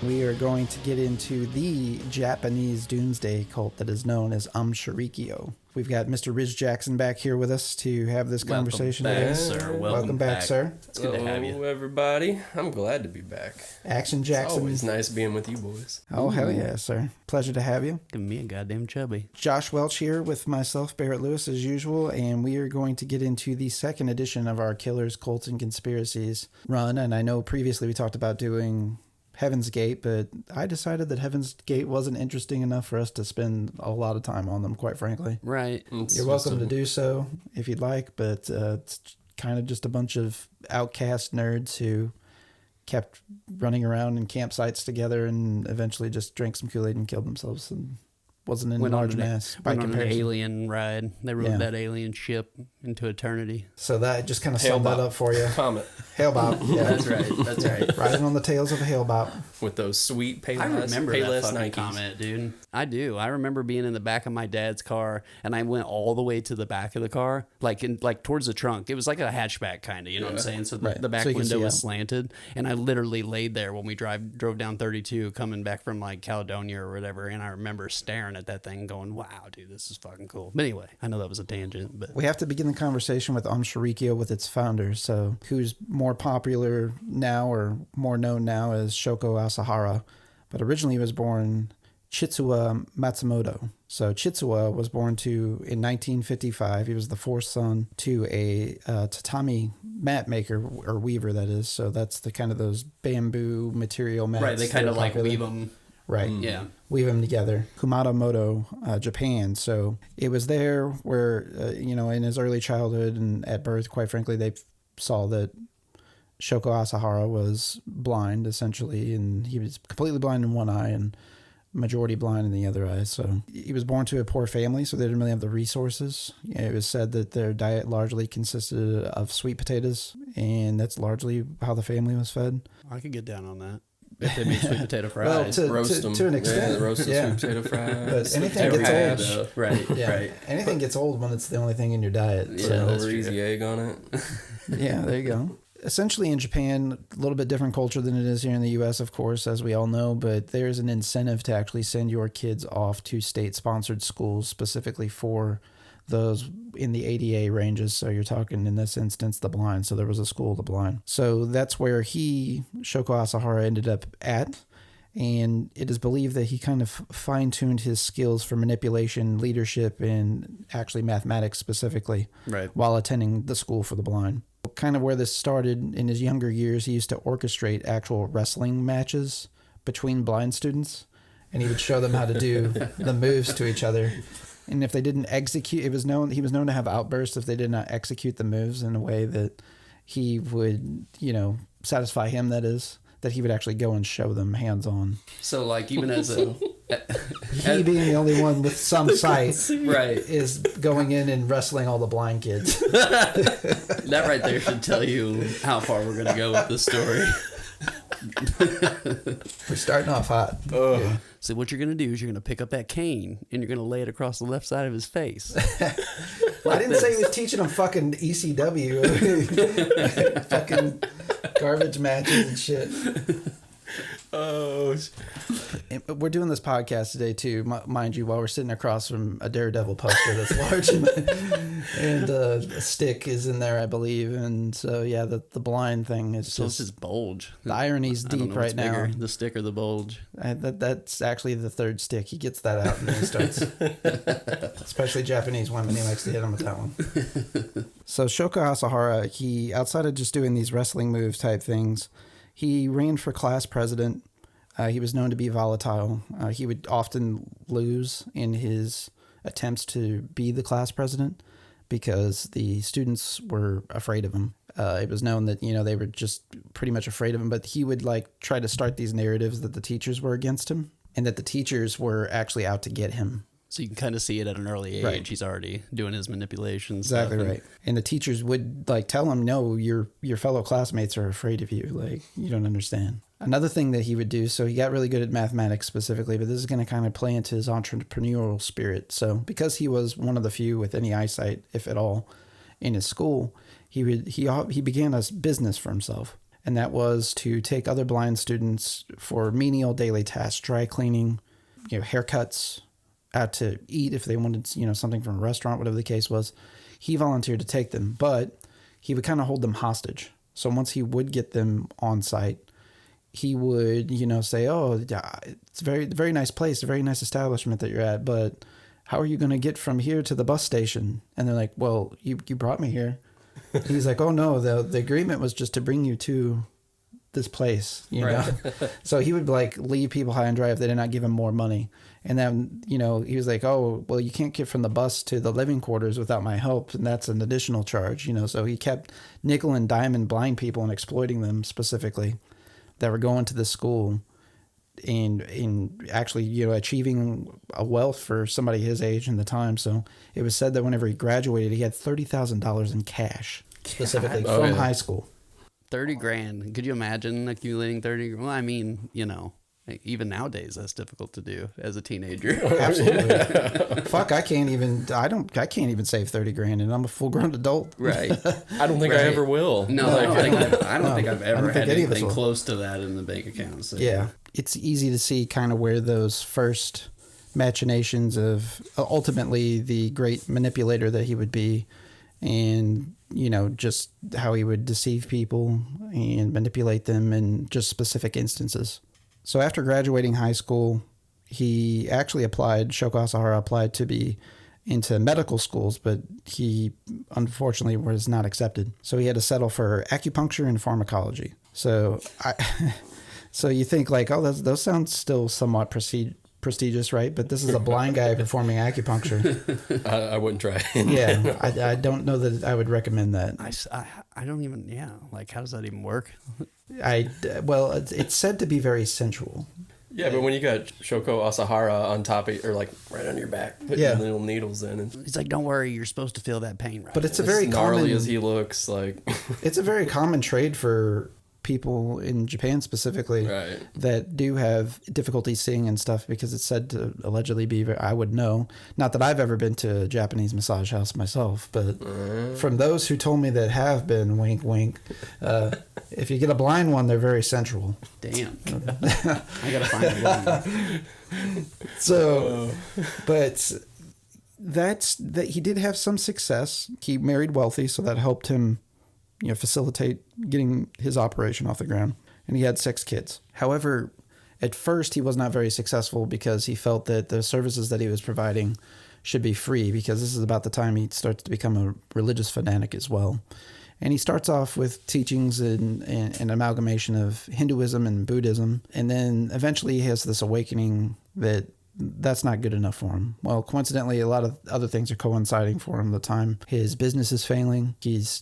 We are going to get into the Japanese doomsday cult that is known as Aum Shinrikyo. We've got Mr. Riz Jackson back here with us to have this conversation today. Sir. Welcome back, sir. It's good to have you. Hello, everybody. I'm glad to be back. Action Jackson. It's always nice being with you boys. Oh, hell yeah, sir. Pleasure to have you. Give me a goddamn chubby. Josh Welch here with myself, Barrett Lewis, as usual, and we are going to get into the second edition of our Killers, Cults, and Conspiracies run. And I know previously we talked about doing Heaven's Gate, but I decided that Heaven's Gate wasn't interesting enough for us to spend a lot of time on them, quite frankly. Right. You're welcome to do so if you'd like, but it's kind of just a bunch of outcast nerds who kept running around in campsites together and eventually just drank some Kool-Aid and killed themselves and wasn't in large mass by comparison. comparison. An alien ride. They rode that alien ship into eternity. So that just kind of summed that up for you. Comet. Hail Bob. Yeah. That's right. That's right. Riding on the tails of a Hail Bob. With those sweet Payless I remember that fucking Nikes. comment, dude. I do. I remember being in the back of my dad's car, and I went all the way to the back of the car, like towards the trunk. It was like a hatchback kind of, you know what I'm saying? So the back window was slanted, and I literally laid there when we drove down 32 coming back from like Caledonia or whatever, and I remember staring at that thing going, wow, dude, this is fucking cool. But anyway, I know that was a tangent, but we have to begin the conversation with Aum Shinrikyo with its founder. So who's more popular now or more known now as Shoko Asahara, but originally he was born Chitsuwa Matsumoto. So Chitsuwa was born in 1955. He was the fourth son to a tatami mat maker, or weaver, that is. So that's the kind of those bamboo material mats. right, they kind of like weave them. Right. Yeah. Weave them together. Kumamoto, Japan. So it was there where, in his early childhood and at birth, quite frankly, they saw that Shoko Asahara was blind, essentially, and he was completely blind in one eye and majority blind in the other eye. So he was born to a poor family, so they didn't really have the resources. It was said that their diet largely consisted of sweet potatoes, and that's largely how the family was fed. I could get down on that. If they made sweet potato fries. Well, roast them. To an extent. Yeah, roast the sweet potato fries. But anything gets old. Right, right. Anything gets old when it's the only thing in your diet. Yeah, So. over easy egg on it. Yeah, there you go. Essentially in Japan, a little bit different culture than it is here in the U.S., of course, as we all know, but there's an incentive to actually send your kids off to state-sponsored schools specifically for those in the ADA ranges. So you're talking, in this instance, the blind. So there was a school of the blind. So that's where Shoko Asahara, ended up at. And it is believed that he kind of fine-tuned his skills for manipulation, leadership, and actually mathematics specifically, right, while attending the school for the blind. Kind of where this started in his younger years, he used to orchestrate actual wrestling matches between blind students, and he would show them how to do the moves to each other. And if they didn't execute, he was known to have outbursts if they did not execute the moves in a way that he would, satisfy him, that is, that he would actually go and show them hands-on. So, like, even as a... he being the only one with some sight, right, is going in and wrestling all the blind kids. That right there should tell you how far we're going to go with this story. We're starting off hot. Yeah. So what you're going to do is you're going to pick up that cane and you're going to lay it across the left side of his face. Well, I didn't say he was teaching him fucking ECW. Fucking garbage matches and shit. Oh, we're doing this podcast today too, mind you, while we're sitting across from a Daredevil poster that's large, and a stick is in there, I believe, and so yeah, the blind thing is so it's just bulge. The irony's deep right now. Bigger, the stick or the bulge? That's actually the third stick. He gets that out and then he starts. Especially Japanese women, he likes to hit them with that one. So Shoko Asahara, he, outside of just doing these wrestling moves type things, He ran for class president. He was known to be volatile. He would often lose in his attempts to be the class president because the students were afraid of him. It was known that, they were just pretty much afraid of him, but he would try to start these narratives that the teachers were against him and that the teachers were actually out to get him. So you can kind of see it at an early age. Right. He's already doing his manipulations. Exactly right. And the teachers would tell him, no, your fellow classmates are afraid of you. You don't understand. Another thing that he would do, so he got really good at mathematics specifically, but this is going to kind of play into his entrepreneurial spirit. So because he was one of the few with any eyesight, if at all, in his school, he began a business for himself. And that was to take other blind students for menial daily tasks, dry cleaning, haircuts, out to eat if they wanted, something from a restaurant, whatever the case was. He volunteered to take them, but he would kind of hold them hostage. So once he would get them on site, he would, say, oh, it's a very, very nice place, a very nice establishment that you're at, but how are you going to get from here to the bus station? And they're like, well, you brought me here. He's like, oh no, the agreement was just to bring you to this place, know? So he would leave people high and dry if they did not give him more money. And then, he was like, oh, well, you can't get from the bus to the living quarters without my help. And that's an additional charge, So he kept nickel and dime blind people and exploiting them specifically that were going to the school and actually, achieving a wealth for somebody his age in the time. So it was said that whenever he graduated, he had $30,000 in cash specifically from high school. 30 grand. Could you imagine accumulating 30? Well, I mean, even nowadays that's difficult to do as a teenager. Absolutely. Fuck, I can't even save 30 grand and I'm a full grown adult. Right. I don't think I ever will. No, I don't think I've ever had anything close to that in the bank account. So. Yeah. It's easy to see kind of where those first machinations of ultimately the great manipulator that he would be and, just how he would deceive people and manipulate them in just specific instances. So after graduating high school, he actually Shoko Asahara applied to be into medical schools, but he unfortunately was not accepted. So he had to settle for acupuncture and pharmacology. So so you think those sound still somewhat prestigious, right? But this is a blind guy performing acupuncture. I wouldn't try. Yeah, I don't know that I would recommend that. I don't even, how does that even work? Well, it's said to be very sensual. Yeah, but when you got Shoko Asahara on top of, or right on your back, putting little needles in. And he's like, don't worry, you're supposed to feel that pain, right? But it's a very gnarly common, as he looks, it's a very common trade for people in Japan specifically that do have difficulty seeing and stuff because it's said to allegedly be, I would know, not that I've ever been to a Japanese massage house myself, but from those who told me that have been, wink, wink, if you get a blind one, they're very sensual. Damn. I gotta find one. So, but that he did have some success. He married wealthy, so that helped him facilitate getting his operation off the ground. And he had 6 kids. However, at first he was not very successful because he felt that the services that he was providing should be free, because this is about the time he starts to become a religious fanatic as well. And he starts off with teachings and an amalgamation of Hinduism and Buddhism. And then eventually he has this awakening that that's not good enough for him. Well, coincidentally, a lot of other things are coinciding for him. The time his business is failing, he's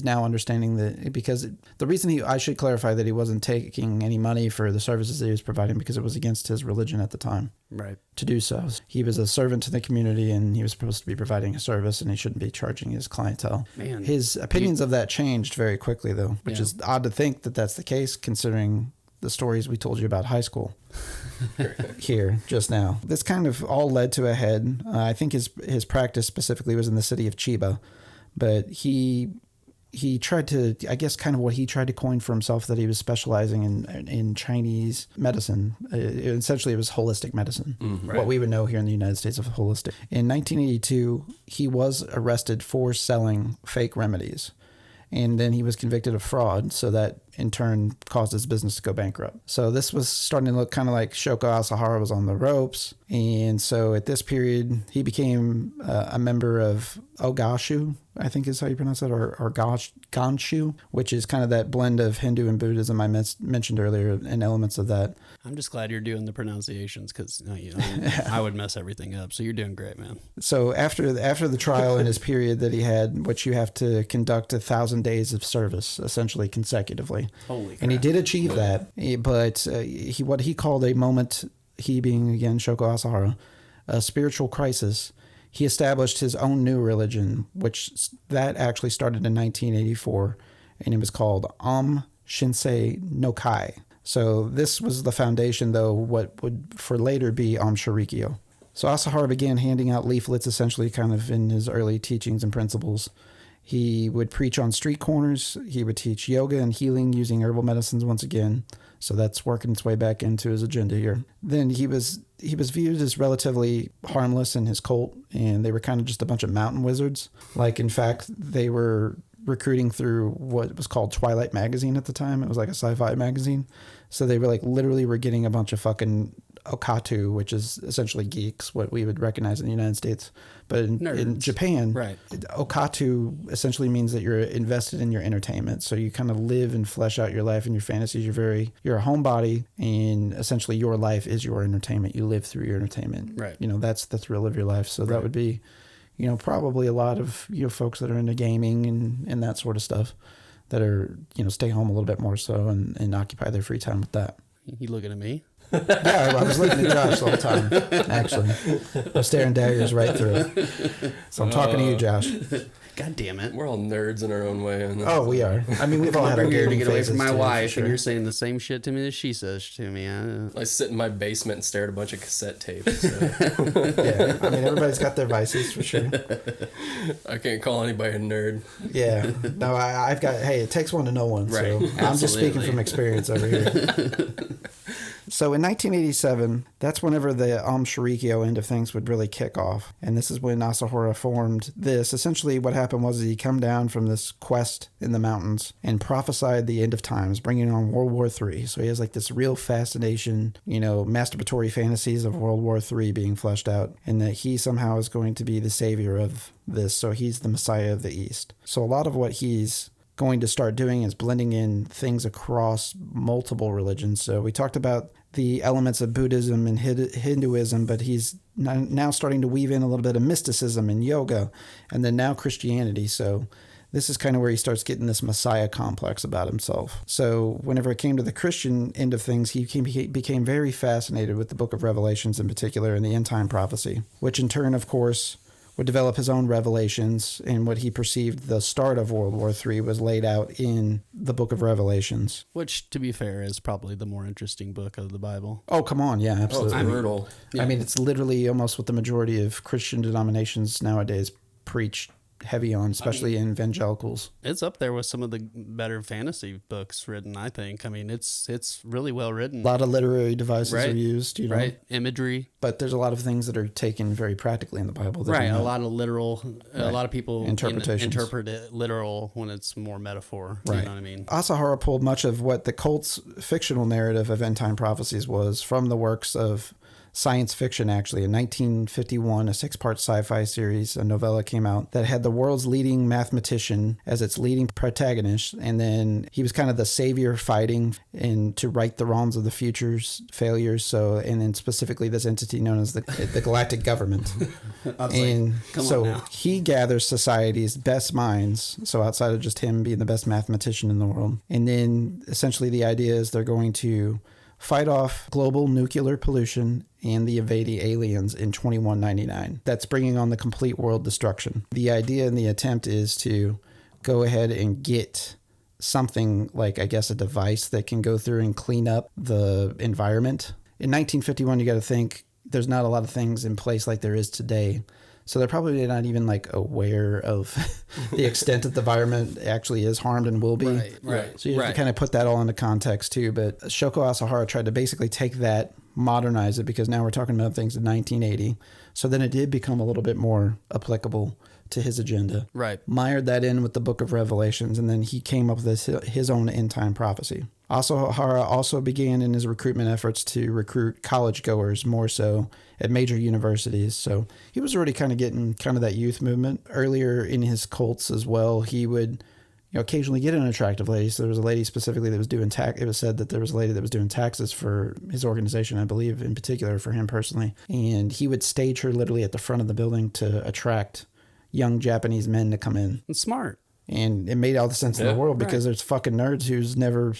now understanding that, because the reason I should clarify that he wasn't taking any money for the services that he was providing because it was against his religion at the time. Right. To do so. He was a servant to the community and he was supposed to be providing a service and he shouldn't be charging his clientele. Man. His opinions of that changed very quickly though, which is odd to think that that's the case considering the stories we told you about high school here just now. This kind of all led to a head. I think his practice specifically was in the city of Chiba, but he tried to, I guess kind of what he tried to coin for himself, that he was specializing in Chinese medicine. Essentially, it was holistic medicine, what we would know here in the United States of holistic. In 1982, he was arrested for selling fake remedies. And then he was convicted of fraud, so that in turn caused his business to go bankrupt. So this was starting to look kind of like Shoko Asahara was on the ropes. And so at this period, he became a member of Ogashu, I think is how you pronounce it, or Ganshu, which is kind of that blend of Hindu and Buddhism I mentioned earlier, and elements of that. I'm just glad you're doing the pronunciations, because I would mess everything up. So you're doing great, man. So after the trial and his period that he had, which you have to conduct 1,000 days of service, essentially consecutively. Holy crap. And he did achieve that, but what he called a moment, he being, again, Shoko Asahara, a spiritual crisis, he established his own new religion, which that actually started in 1984, and it was called Aum Shinrikyo. So this was the foundation, though, what would for later be Aum Shinrikyo. So Asahara began handing out leaflets, essentially kind of in his early teachings and principles. He would preach on street corners. He would teach yoga and healing using herbal medicines once again. So that's working its way back into his agenda here. Then he was viewed as relatively harmless in his cult, and they were kind of just a bunch of mountain wizards. Like, in fact, they were recruiting through what was called Twilight Magazine at the time. It was like a sci-fi magazine. So they were like literally were getting a bunch of fucking okatu, which is essentially geeks, what we would recognize in the United States. But in Japan, right, okatu essentially means that you're invested in your entertainment. So you kind of live and flesh out your life and your fantasies. You're a homebody, and essentially your life is your entertainment. You live through your entertainment. Right. That's the thrill of your life. So that would be, probably a lot of folks that are into gaming and that sort of stuff that are, stay home a little bit more so and occupy their free time with that. You looking at me? Yeah, I was looking at Josh the whole time, actually. I'm staring daggers right through it. So I'm talking to you, Josh. God damn it. We're all nerds in our own way. Oh, we are. I mean, we've all had our here to gaming get away phases from my too, wife, sure. and you're saying the same shit to me that she says to me. I sit in my basement and stare at a bunch of cassette tapes. So. Yeah, I mean, everybody's got their vices, for sure. I can't call anybody a nerd. Yeah. No, I've got, hey, it takes one to know one. Right. So Absolutely. I'm just speaking from experience over here. So in 1987, that's whenever the Aum Shinrikyo end of things would really kick off. And this is when Asahara formed this. Essentially what happened was he come down from this quest in the mountains and prophesied the end of times, bringing on World War III. So he has like this real fascination, masturbatory fantasies of World War III being fleshed out, and that he somehow is going to be the savior of this. So he's the Messiah of the East. So a lot of what he's going to start doing is blending in things across multiple religions. So we talked about the elements of Buddhism and Hinduism, but he's now starting to weave in a little bit of mysticism and yoga, and then now Christianity. So this is kind of where he starts getting this Messiah complex about himself. So whenever it came to the Christian end of things, he became very fascinated with the book of Revelations in particular and the end time prophecy, which in turn, of course, would develop his own revelations, and what he perceived the start of World War III was laid out in the book of Revelations. Which, to be fair, is probably the more interesting book of the Bible. Oh, come on. Yeah, absolutely. Oh, it's brutal. I mean, it's literally almost what the majority of Christian denominations nowadays preach heavy on, especially in evangelicals. It's up there with some of the better fantasy books written, I think. I mean, it's really well written. A lot of literary devices are used, Right, imagery. But there's a lot of things that are taken very practically in the Bible. Right, a lot of literal, a lot of people interpret it literal when it's more metaphor. Right. You know what I mean? Asahara pulled much of what the cult's fictional narrative of end time prophecies was from the works of science fiction. Actually, in 1951, a 6-part sci-fi series, a novella came out that had the world's leading mathematician as its leading protagonist, and then he was kind of the savior fighting and to right the wrongs of the future's failures. So, and then specifically this entity known as the galactic government. And so he gathers society's best minds, so outside of just him being the best mathematician in the world, and then essentially the idea is they're going to fight off global nuclear pollution and the invading aliens in 2199. That's bringing on the complete world destruction. The idea and the attempt is to go ahead and get something like, I guess, a device that can go through and clean up the environment. In 1951, you got to think there's not a lot of things in place like there is today. So they're probably not even like aware of the extent that the environment actually is harmed and will be. Right. So you have to kind of put that all into context too. But Shoko Asahara tried to basically take that, modernize it, because now we're talking about things in 1980. So then it did become a little bit more applicable to his agenda. Right. Mired that in with the Book of Revelations, and then he came up with his own end time prophecy. Asahara also began in his recruitment efforts to recruit college goers more so at major universities. So he was already kind of getting kind of that youth movement. Earlier in his cults as well, he would occasionally get an attractive lady. So there was a lady specifically that was doing tax. It was said that there was a lady that was doing taxes for his organization, I believe, in particular for him personally. And he would stage her literally at the front of the building to attract young Japanese men to come in. It's smart. And it made all the sense in the world because there's fucking nerds who's never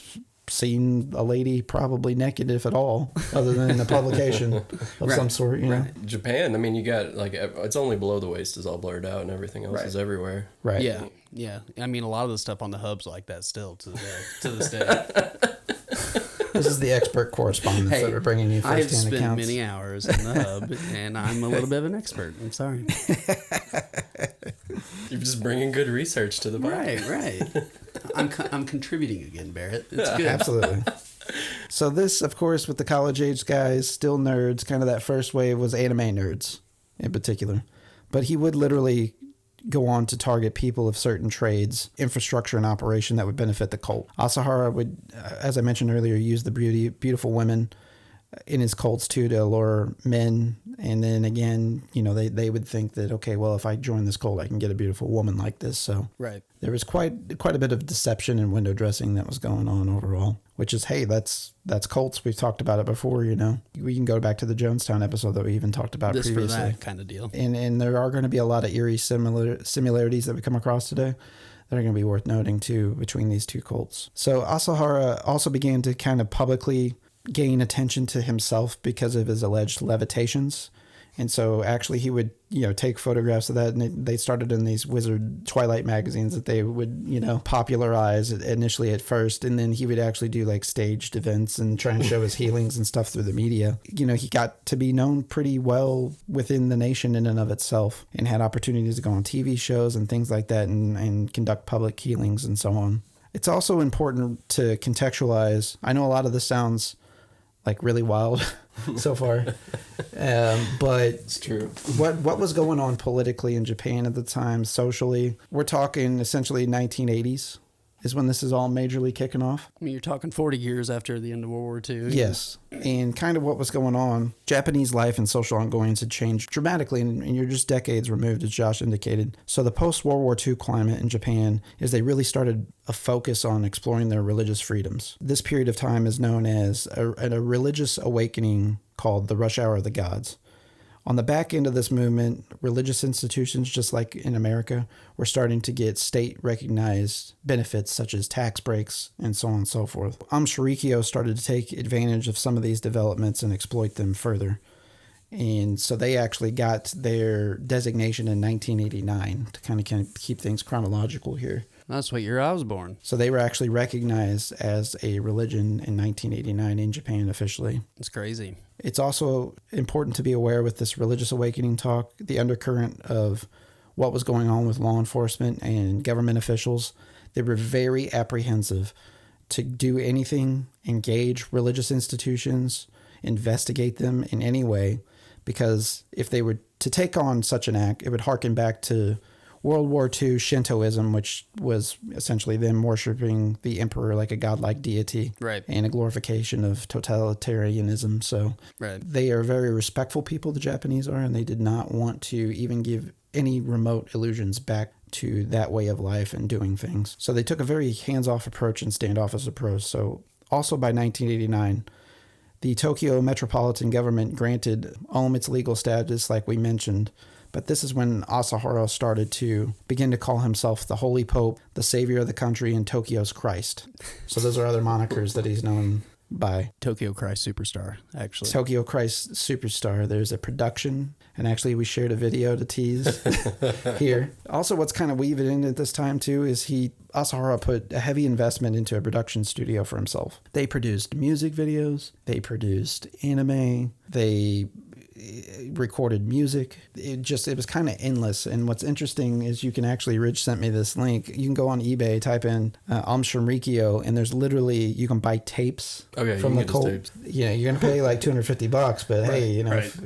seen a lady probably naked, if at all, other than in a publication of some sort, you know. Japan, I mean, you got like it's only below the waist is all blurred out and everything else is everywhere. Right. Yeah. I mean, a lot of the stuff on the hub's like that still to this day. This is the expert correspondence that we're bringing you I've firsthand spent accounts. many hours in the hub, and I'm a little bit of an expert. I'm sorry. You're just bringing good research to the podcast. Right. I'm contributing again, Barrett. It's good. Absolutely. So this, of course, with the college-age guys, still nerds, kind of that first wave was anime nerds in particular. But he would literally go on to target people of certain trades, infrastructure, and operation that would benefit the cult. Asahara would, as I mentioned earlier, use the beautiful women in his cults too to allure men. And then again, they would think that, okay, well, if I join this cult, I can get a beautiful woman like this. So there was quite a bit of deception and window dressing that was going on overall, which is, hey, that's cults. We've talked about it before, We can go back to the Jonestown episode that we even talked about previously. For that kind of deal. And there are going to be a lot of eerie similarities that we come across today that are going to be worth noting too between these two cults. So Asahara also began to kind of publicly gain attention to himself because of his alleged levitations. And so actually he would, take photographs of that, and they started in these Wizard Twilight magazines that they would, popularize initially at first. And then he would actually do like staged events and try and show his healings and stuff through the media. He got to be known pretty well within the nation in and of itself, and had opportunities to go on TV shows and things like that and conduct public healings and so on. It's also important to contextualize. I know a lot of this sounds like really wild so far. But it's true. What was going on politically in Japan at the time, socially? We're talking essentially 1980s is when this is all majorly kicking off. I mean, you're talking 40 years after the end of World War II. Yes. And kind of what was going on, Japanese life and social ongoings had changed dramatically, and you're just decades removed, as Josh indicated. So the post-World War II climate in Japan is they really started a focus on exploring their religious freedoms. This period of time is known as a religious awakening called the Rush Hour of the Gods. On the back end of this movement, religious institutions, just like in America, were starting to get state-recognized benefits such as tax breaks and so on and so forth. Aum Shinrikyo started to take advantage of some of these developments and exploit them further. And so they actually got their designation in 1989 to kind of keep things chronological here. That's what year I was born. So they were actually recognized as a religion in 1989 in Japan officially. It's crazy. It's also important to be aware with this religious awakening talk, the undercurrent of what was going on with law enforcement and government officials. They were very apprehensive to do anything, engage religious institutions, investigate them in any way, because if they were to take on such an act, it would harken back to World War II Shintoism, which was essentially them worshiping the emperor like a godlike deity, right, and a glorification of totalitarianism. So they are very respectful people, the Japanese are, and they did not want to even give any remote illusions back to that way of life and doing things. So they took a very hands-off approach and standoffish approach. So also by 1989, the Tokyo metropolitan government granted Aum its legal status, like we mentioned. But this is when Asahara started to begin to call himself the Holy Pope, the Savior of the country, and Tokyo's Christ. So those are other monikers that he's known by. Tokyo Christ Superstar, actually. Tokyo Christ Superstar. There's a production, and actually we shared a video to tease here. Also, what's kind of weaving in at this time, too, is Asahara put a heavy investment into a production studio for himself. They produced music videos. They produced anime. They recorded music. It was kind of endless. And what's interesting is Rich sent me this link. You can go on eBay, type in Aum Shinrikyo, and there's literally, you can buy tapes from the cult. You're going to pay like $250, but hey,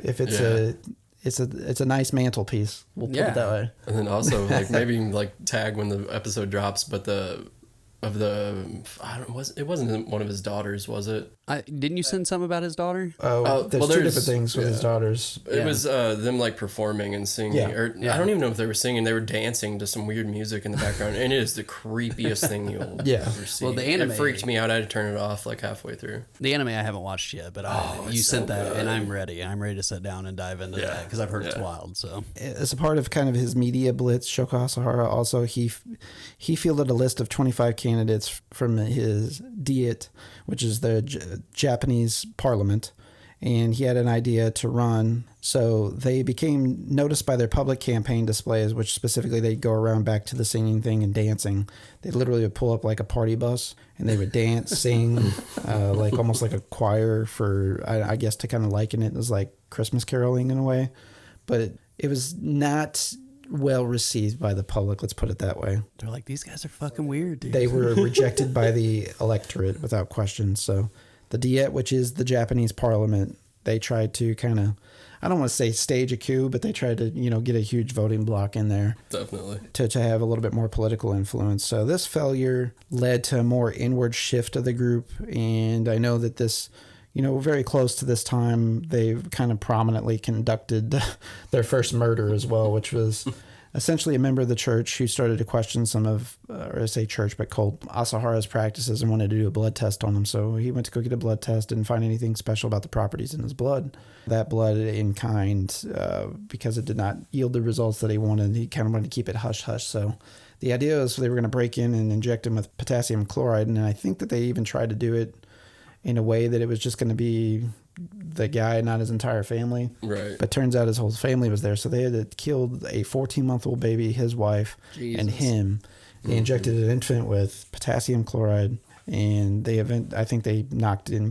if it's a nice mantelpiece. We'll put it that way. And then also like maybe like tag when the episode drops, but it wasn't one of his daughters, was it? Didn't you send some about his daughter? There's two different things with his daughters. It was them like performing and singing. I don't even know if they were singing. They were dancing to some weird music in the background, and it is the creepiest thing you'll ever see. Well, the anime, it freaked me out. I had to turn it off like halfway through. The anime I haven't watched yet, but you sent that, and I'm ready. I'm ready to sit down and dive into that because I've heard it's wild. So as a part of kind of his media blitz, Shoko Asahara also he fielded a list of 25 candidates from his Diet, which is the Japanese parliament, and he had an idea to run. So they became noticed by their public campaign displays, which specifically they'd go around back to the singing thing and dancing. They literally would pull up like a party bus and they would dance, sing, like almost like a choir for, I guess to kind of liken it as like Christmas caroling in a way. But it was not well received by the public, let's put it that way. They're like, these guys are fucking weird, dude. They were rejected by the electorate without question. So the Diet, which is the Japanese parliament, they tried to kind of, I don't want to say stage a coup, but they tried to, get a huge voting bloc in there. Definitely. To have a little bit more political influence. So this failure led to a more inward shift of the group. And I know that this, very close to this time, they kind of prominently conducted their first murder as well, which was essentially a member of the church who started to question some of, or I say church, but cult Asahara's practices and wanted to do a blood test on him. So he went to go get a blood test, didn't find anything special about the properties in his blood. That blood in kind, because it did not yield the results that he wanted, he kind of wanted to keep it hush-hush. So the idea was they were going to break in and inject him with potassium chloride, and I think that they even tried to do it in a way that it was just going to be the guy, not his entire family. Right. But turns out his whole family was there. So they had killed a 14-month-old baby, his wife, and him. They injected an infant with potassium chloride, and I think they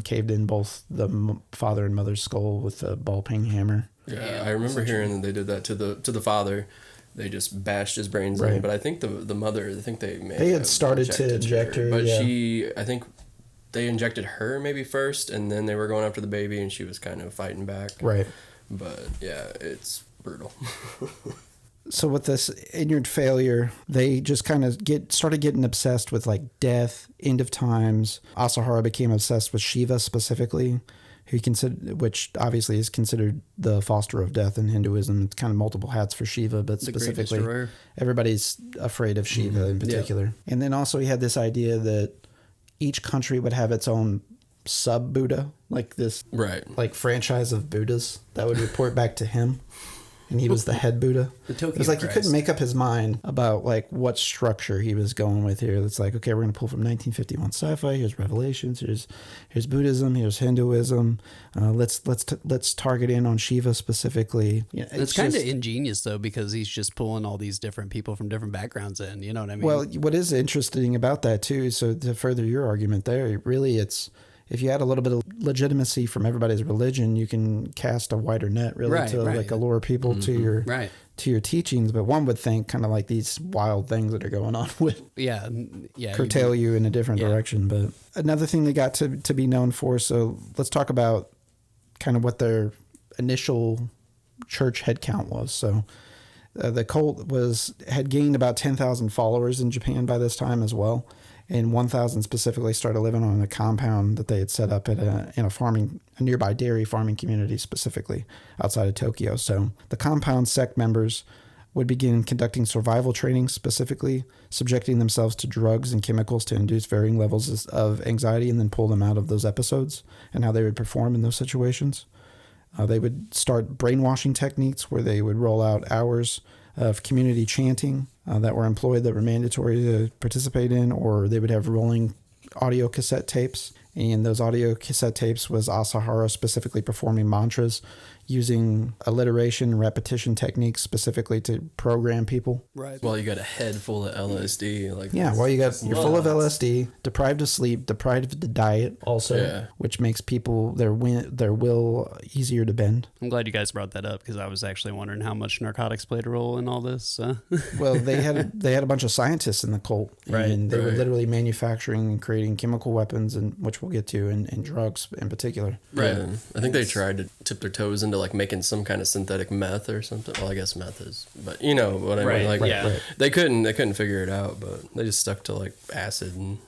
caved in both the father and mother's skull with a ball peen hammer. Yeah, I remember hearing that they did that to the father. They just bashed his brains in. But I think the mother, they had started to inject her. But I think they injected her maybe first, and then they were going after the baby, and she was kind of fighting back. Right. But yeah, it's brutal. So with this inward failure, they just kind of started getting obsessed with like death, end of times. Asahara became obsessed with Shiva specifically, which obviously is considered the fosterer of death in Hinduism. It's kind of multiple hats for Shiva, but specifically everybody's afraid of Shiva in particular. Yeah. And then also he had this idea that each country would have its own sub-Buddha, like this like franchise of Buddhas that would report back to him. And he was the head Buddha. It was like he couldn't make up his mind about like what structure he was going with here. It's like, okay, we're going to pull from 1951 sci-fi. Here's Revelations. Here's Buddhism. Here's Hinduism. Let's target in on Shiva specifically. It's kind of ingenious though, because he's just pulling all these different people from different backgrounds in. You know what I mean? Well, what is interesting about that too? So to further your argument there, really, if you add a little bit of legitimacy from everybody's religion, you can cast a wider net, really, like allure people to your teachings. But one would think kind of like these wild things that are going on would curtail you in a different direction. But another thing they got to be known for. So let's talk about kind of what their initial church head count was. So the cult had gained about 10,000 followers in Japan by this time as well. And 1,000 specifically started living on a compound that they had set up in a nearby dairy farming community, specifically outside of Tokyo. So the compound sect members would begin conducting survival training, specifically subjecting themselves to drugs and chemicals to induce varying levels of anxiety and then pull them out of those episodes, and how they would perform in those situations. They would start brainwashing techniques where they would roll out hours of community chanting that were employed, that were mandatory to participate in, or they would have rolling audio cassette tapes. And those audio cassette tapes was Asahara specifically performing mantras using alliteration and repetition techniques specifically to program people. Right. Well, you got a head full of LSD. You're full of LSD, deprived of sleep, deprived of the diet also, which makes people their will easier to bend. I'm glad you guys brought that up because I was actually wondering how much narcotics played a role in all this. Well, they had a bunch of scientists in the cult, and they were literally manufacturing and creating chemical weapons, and which which we'll get to, and drugs in particular. Right. Yeah. I think they tried to tip their toes into like making some kind of synthetic meth or something. Well, I guess meth is, but you know what I mean. Like, they couldn't figure it out, but they just stuck to like acid and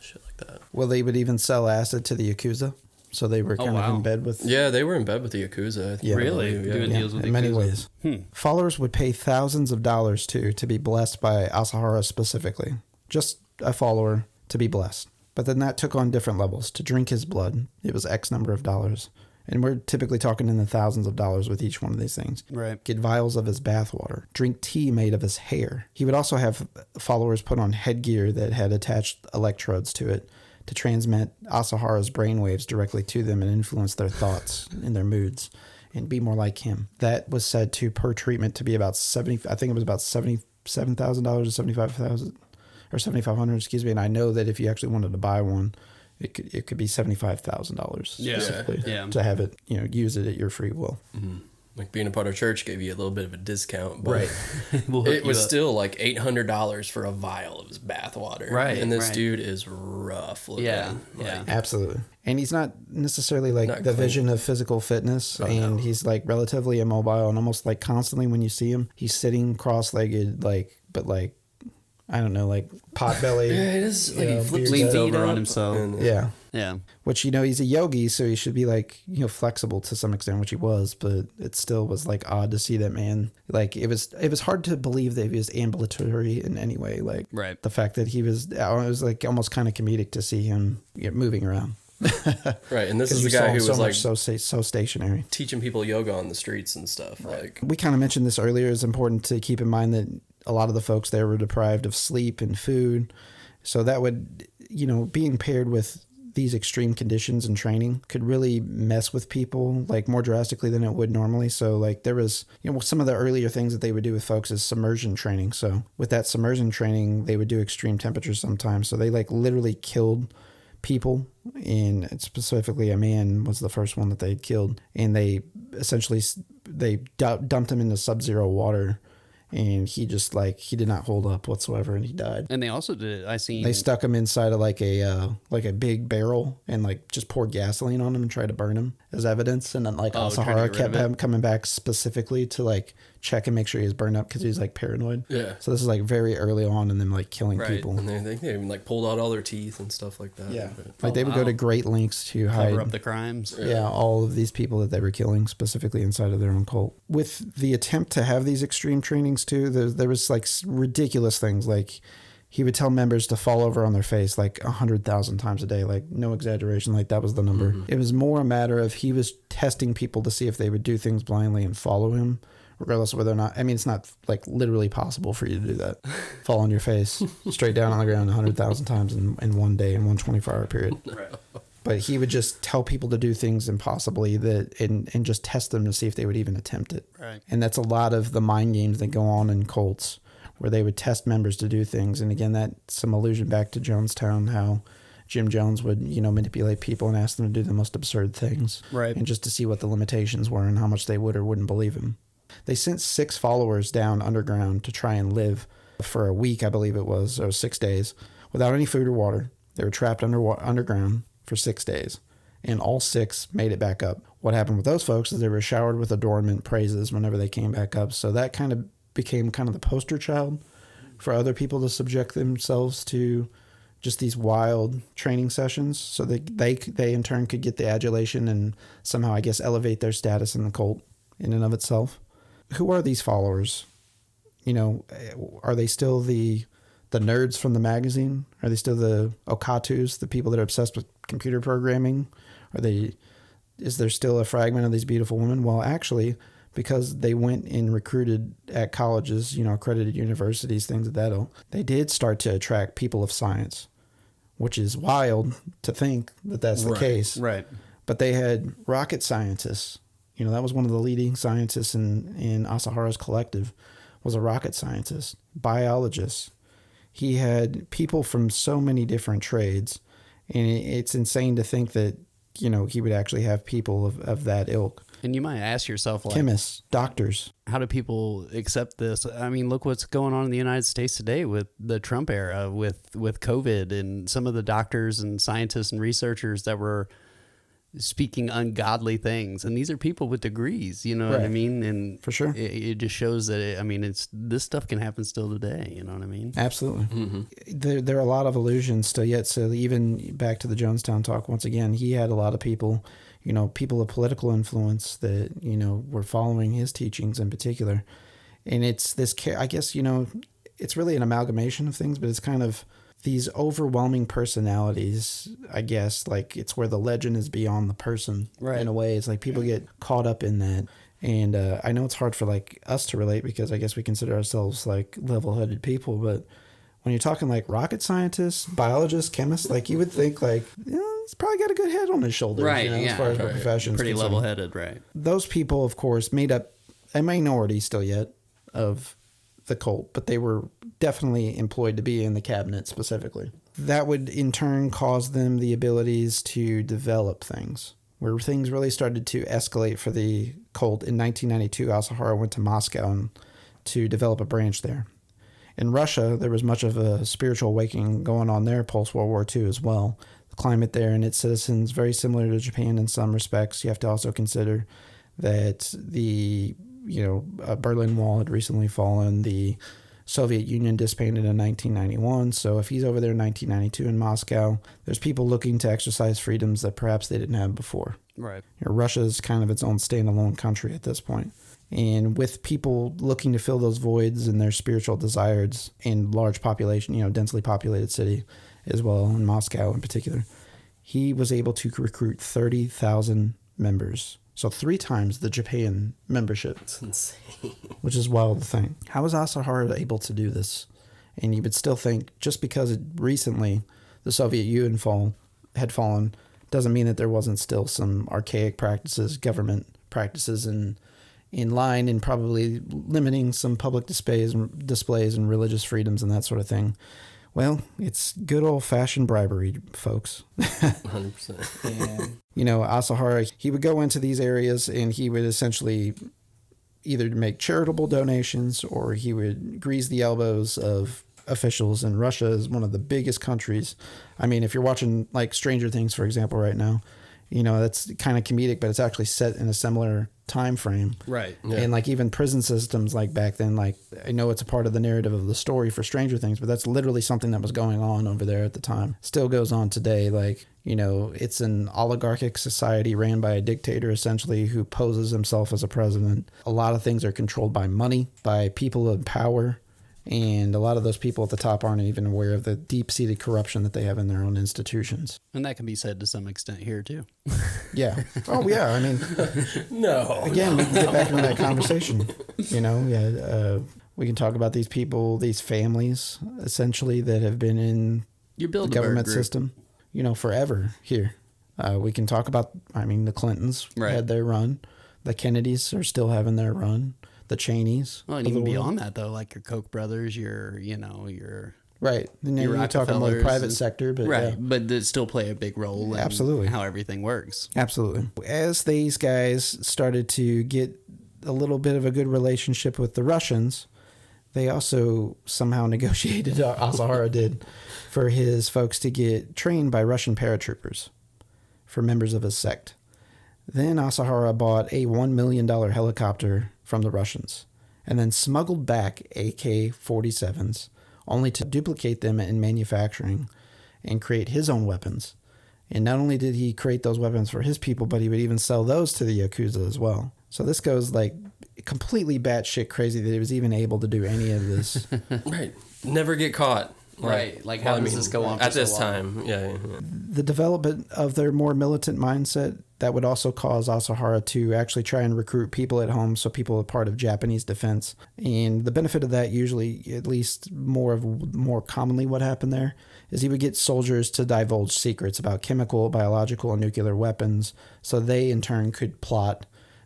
shit like that. Well, they would even sell acid to the Yakuza. So they were kind of in bed with... Yeah, they were in bed with the Yakuza. Really? Doing deals with the Yakuza? In many ways. Followers would pay thousands of dollars, to be blessed by Asahara specifically. Just a follower to be blessed. But then that took on different levels. To drink his blood, it was X number of dollars. And we're typically talking in the thousands of dollars with each one of these things. Right. Get vials of his bathwater. Drink tea made of his hair. He would also have followers put on headgear that had attached electrodes to it, to transmit Asahara's brainwaves directly to them and influence their thoughts and their moods and be more like him. That was said to, per treatment, to be about $77,000 or $75,000 or $7,500, excuse me. And I know that if you actually wanted to buy one, it could be $75,000 specifically to have it, use it at your free will. Mm-hmm. Like being a part of church gave you a little bit of a discount, but right. It was still like $800 for a vial of his bathwater. Right. And this dude is rough looking. Yeah. Absolutely. And he's not necessarily like the vision of physical fitness, he's like relatively immobile and almost like constantly when you see him, he's sitting cross-legged, I don't know, like pot belly. Yeah, it is. Like he flips leans over on himself. Yeah. Which, he's a yogi, so he should be like, flexible to some extent, which he was, but it still was like odd to see that man. Like it was hard to believe that he was ambulatory in any way. Like the fact that it was like almost kind of comedic to see him moving around. Right. And this is the guy who was like so stationary, teaching people yoga on the streets and stuff. Right. Like we kind of mentioned this earlier. It's important to keep in mind that a lot of the folks there were deprived of sleep and food. So that would, being paired with these extreme conditions and training could really mess with people like more drastically than it would normally. So like there was, some of the earlier things that they would do with folks is submersion training. So with that submersion training, they would do extreme temperatures sometimes. So they like literally killed people, and specifically a man was the first one that they'd killed. And they essentially, dumped him into sub-zero water. And he just he did not hold up whatsoever, and he died. And they also did. They stuck him inside of like a big barrel and just poured gasoline on him and tried to burn him as evidence. And then Asahara kept him coming back specifically to check and make sure he was burned up because he was paranoid. Yeah. So this is very early on in them killing people. And they even pulled out all their teeth and stuff like that. Yeah. They would go to great lengths to cover up the crimes. Yeah, all of these people that they were killing specifically inside of their own cult. With the attempt to have these extreme trainings too, there was ridiculous things he would tell members to fall over on their face 100,000 times a day, no exaggeration, that was the number. Mm-hmm. It was more a matter of he was testing people to see if they would do things blindly and follow him, regardless of whether or not, it's not literally possible for you to do that. Fall on your face, straight down on the ground 100,000 times in one day, in one 24-hour period. Right. But he would just tell people to do things impossibly and just test them to see if they would even attempt it. Right. And that's a lot of the mind games that go on in cults, where they would test members to do things. And again, that's some allusion back to Jonestown, how Jim Jones would, manipulate people and ask them to do the most absurd things. Right. And just to see what the limitations were and how much they would or wouldn't believe him. They sent 6 followers down underground to try and live for a week, I believe it was, or 6 days, without any food or water. They were trapped underground for 6 days, and all 6 made it back up. What happened with those folks is they were showered with adornment praises whenever they came back up. So that kind of became kind of the poster child for other people to subject themselves to just these wild training sessions, so that they in turn could get the adulation and somehow, I guess, elevate their status in the cult in and of itself. Who are these followers? Are they still the nerds from the magazine? Are they still the okatus, the people that are obsessed with computer programming? Is there still a fragment of these beautiful women? Well, actually, because they went and recruited at colleges, accredited universities, things of that ilk, they did start to attract people of science, which is wild to think that that's the case. Right. But they had rocket scientists. That was one of the leading scientists in Asahara's collective, was a rocket scientist, biologist. He had people from so many different trades, and it's insane to think that he would actually have people of that ilk. And you might ask yourself, like, chemists, doctors. How do people accept this? I mean, look what's going on in the United States today with the Trump era, with COVID, and some of the doctors and scientists and researchers that were speaking ungodly things. And these are people with degrees, you know what I mean? And for sure, it just shows that, it's this stuff can happen still today, you know what I mean? Absolutely. Mm-hmm. There are a lot of illusions still yet. So even back to the Jonestown talk, once again, he had a lot of people, people of political influence that, were following his teachings in particular. And it's this, I guess, it's really an amalgamation of things, but it's kind of these overwhelming personalities, I guess, like it's where the legend is beyond the person in a way. It's like people get caught up in that. And I know it's hard for like us to relate because I guess we consider ourselves like level-headed people, but when you're talking like rocket scientists, biologists, chemists, like you would think like, he's probably got a good head on his shoulders, as far as the profession's pretty concerned. Level-headed, right? Those people, of course, made up a minority still yet of the cult, but they were definitely employed to be in the cabinet specifically. That would in turn cause them the abilities to develop things. Where things really started to escalate for the cult in 1992, Asahara went to Moscow to develop a branch there. In Russia, there was much of a spiritual awakening going on there post-World War II as well. The climate there and its citizens very similar to Japan in some respects. You have to also consider that the Berlin Wall had recently fallen. The Soviet Union disbanded in 1991. So if he's over there in 1992 in Moscow, there's people looking to exercise freedoms that perhaps they didn't have before. Right. Russia's kind of its own standalone country at this point. And with people looking to fill those voids in their spiritual desires in large population, densely populated city as well, in Moscow in particular, he was able to recruit 30,000 members. So 3 times the Japan membership. That's insane. Which is wild to think. How was Asahara able to do this? And you would still think just because recently the Soviet Union had fallen doesn't mean that there wasn't still some archaic practices, government practices in line and probably limiting some public displays and religious freedoms and that sort of thing. Well, it's good old-fashioned bribery, folks. 100%. And, Asahara, he would go into these areas and he would essentially either make charitable donations or he would grease the elbows of officials. And Russia is one of the biggest countries. I mean, if you're watching, like, Stranger Things, for example, right now, that's kind of comedic, but it's actually set in a similar time frame. Right. Yeah. And like even prison systems like back then, like I know it's a part of the narrative of the story for Stranger Things, but that's literally something that was going on over there at the time. Still goes on today. Like, it's an oligarchic society ran by a dictator essentially who poses himself as a president. A lot of things are controlled by money, by people in power. And a lot of those people at the top aren't even aware of the deep-seated corruption that they have in their own institutions. And that can be said to some extent here, too. Yeah. Oh, yeah. I mean, no. Again, we can get back into that conversation. We can talk about these people, these families, essentially, that have been in the government system, forever here. We can talk about, the Clintons had their run. The Kennedys are still having their run. The Cheneys. Well, and even beyond that, though, like your Koch brothers, your right. And then you're talking more private sector, but right, but they still play a big role in how everything works. Absolutely. As these guys started to get a little bit of a good relationship with the Russians, they also somehow negotiated, Asahara did, for his folks to get trained by Russian paratroopers for members of his sect. Then Asahara bought a $1 million helicopter from the Russians and then smuggled back AK-47s only to duplicate them in manufacturing and create his own weapons. And not only did he create those weapons for his people, but he would even sell those to the Yakuza as well. So this goes like completely batshit crazy that he was even able to do any of this. Right. Never get caught. Right. Like, how does this go on for at this so long? time? Yeah. The development of their more militant mindset, that would also cause Asahara to actually try and recruit people at home, so people are part of Japanese defense. And the benefit of that, usually, at least more commonly what happened there, is he would get soldiers to divulge secrets about chemical, biological, and nuclear weapons, so they in turn could plot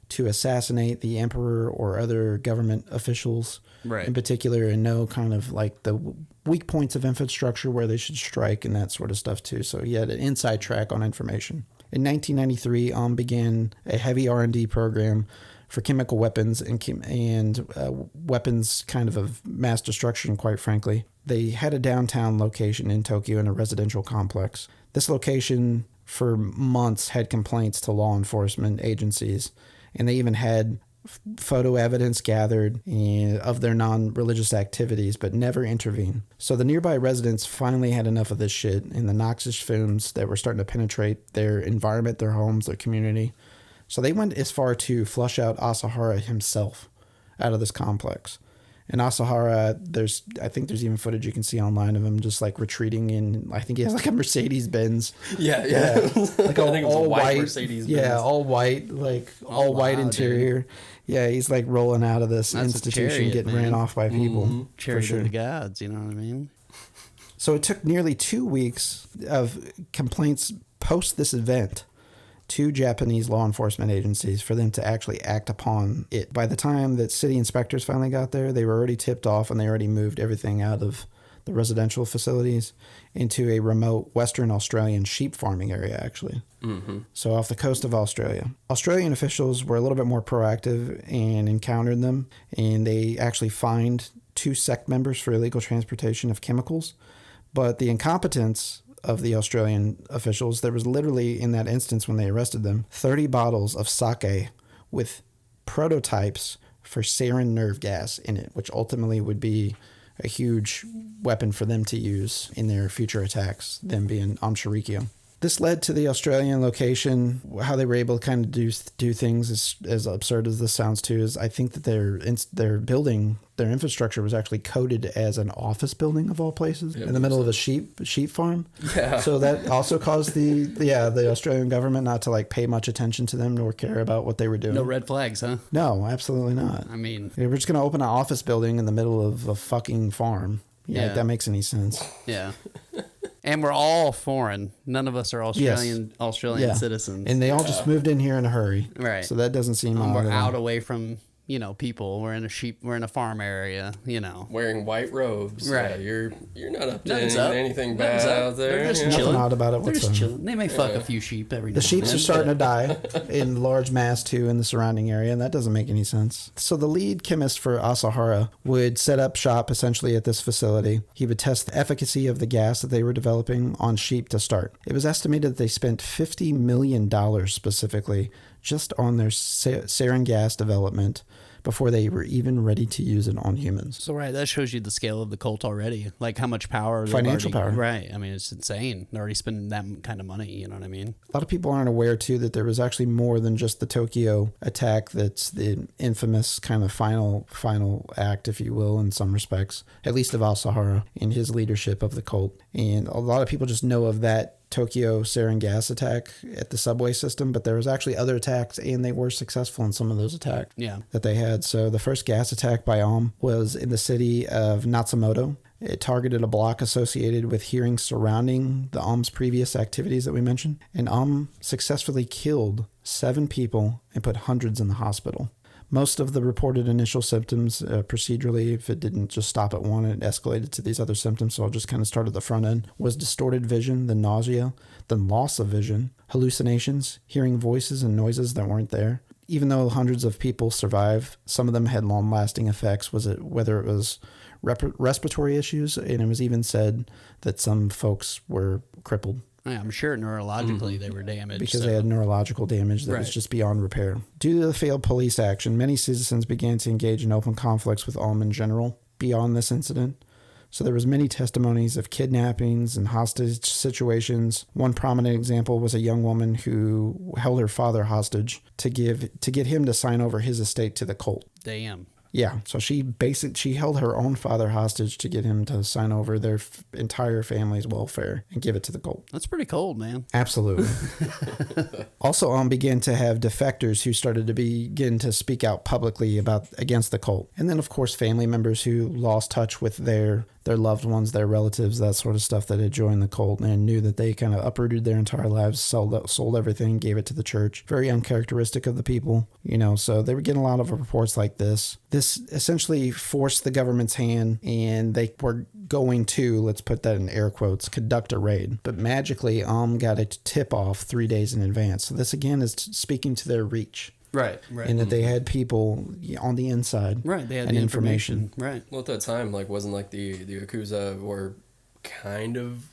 to assassinate the emperor or other government officials in particular, and know kind of like the weak points of infrastructure where they should strike and that sort of stuff too. So he had an inside track on information. In 1993, began a heavy R&D program for chemical weapons and weapons kind of mass destruction, quite frankly. They had a downtown location in Tokyo in a residential complex. This location for months had complaints to law enforcement agencies, and they even had photo evidence gathered of their non-religious activities, but never intervened. So the nearby residents finally had enough of this shit and the noxious fumes that were starting to penetrate their environment, their homes, their community. So they went as far to flush out Asahara himself out of this complex. And Asahara, I think there's even footage you can see online of him just like retreating in, I think he has like a Mercedes-Benz. Yeah. Like all white Mercedes-Benz. Yeah, all white, like all white interior. Dude. Yeah, he's like rolling out of this institution, getting ran off by people. Charity to the gods, you know what I mean? So it took nearly 2 weeks of complaints post this event to Japanese law enforcement agencies for them to actually act upon it. By the time that city inspectors finally got there, they were already tipped off and they already moved everything out of the residential facilities into a remote Western Australian sheep farming area, actually. Mm-hmm. So off the coast of Australia. Australian officials were a little bit more proactive and encountered them, and they actually fined 2 sect members for illegal transportation of chemicals. But the incompetence of the Australian officials, there was literally, in that instance when they arrested them, 30 bottles of sake with prototypes for sarin nerve gas in it, which ultimately would be a huge weapon for them to use in their future attacks, them being Aum Shinrikyo. This led to the Australian location. How they were able to kind of do things, as absurd as this sounds too, is I think that their building, their infrastructure was actually coded as an office building of all places in the middle of a sheep farm. Yeah. So that also caused the Australian government not to like pay much attention to them nor care about what they were doing. No red flags, huh? No, absolutely not. I mean, they were just going to open an office building in the middle of a fucking farm. Yeah, if that makes any sense. Yeah. And we're all foreign. None of us are Australian citizens. And they all just moved in here in a hurry. Right. So that doesn't seem odd. We're out away from, people. We're in a farm area, Wearing white robes. Right. Yeah, you're not up to anything bad out there. They're just chilling. Nothing odd about it whatsoever. They're just chilling. They may fuck a few sheep every now and then. The sheep are starting to die in large mass too in the surrounding area, and that doesn't make any sense. So the lead chemist for Asahara would set up shop essentially at this facility. He would test the efficacy of the gas that they were developing on sheep to start. It was estimated that they spent $50 million specifically just on their sarin gas development before they were even ready to use it on humans. So, right, that shows you the scale of the cult already. Like how much power. Financial power. Right. I mean, it's insane. They're already spending that kind of money, you know what I mean? A lot of people aren't aware, too, that there was actually more than just the Tokyo attack that's the infamous kind of final act, if you will, in some respects, at least of Asahara and his leadership of the cult. And a lot of people just know of that Tokyo sarin gas attack at the subway system, but there was actually other attacks, and they were successful in some of those attacks that they had. So the first gas attack by Aum was in the city of Natsumoto. It targeted a block associated with hearings surrounding the Aum's previous activities that we mentioned, and Aum successfully killed 7 people and put hundreds in the hospital. Most of the reported initial symptoms, procedurally, if it didn't just stop at one, it escalated to these other symptoms, so I'll just kind of start at the front end, was distorted vision, then nausea, then loss of vision, hallucinations, hearing voices and noises that weren't there. Even though hundreds of people survived, some of them had long-lasting effects, whether it was respiratory issues, and it was even said that some folks were crippled. I'm sure neurologically they were damaged. Because they had neurological damage that was just beyond repair. Due to the failed police action, many citizens began to engage in open conflicts with Aum in general beyond this incident. So there was many testimonies of kidnappings and hostage situations. One prominent example was a young woman who held her father hostage to get him to sign over his estate to the cult. Damn. Yeah, so she held her own father hostage to get him to sign over their entire family's welfare and give it to the cult. That's pretty cold, man. Absolutely. Also, Aum began to have defectors who started to begin to speak out publicly against the cult. And then, of course, family members who lost touch with their loved ones, their relatives, that sort of stuff that had joined the cult and knew that they kind of uprooted their entire lives, sold everything, gave it to the church. Very uncharacteristic of the people, so they were getting a lot of reports like this. This essentially forced the government's hand, and they were going to, let's put that in air quotes, conduct a raid. But magically, Aum got a tip off 3 days in advance. So this again is speaking to their reach. Right. And that they had people on the inside. Right. They had and the information. Right. Well, at that time, like, wasn't like the Yakuza were kind of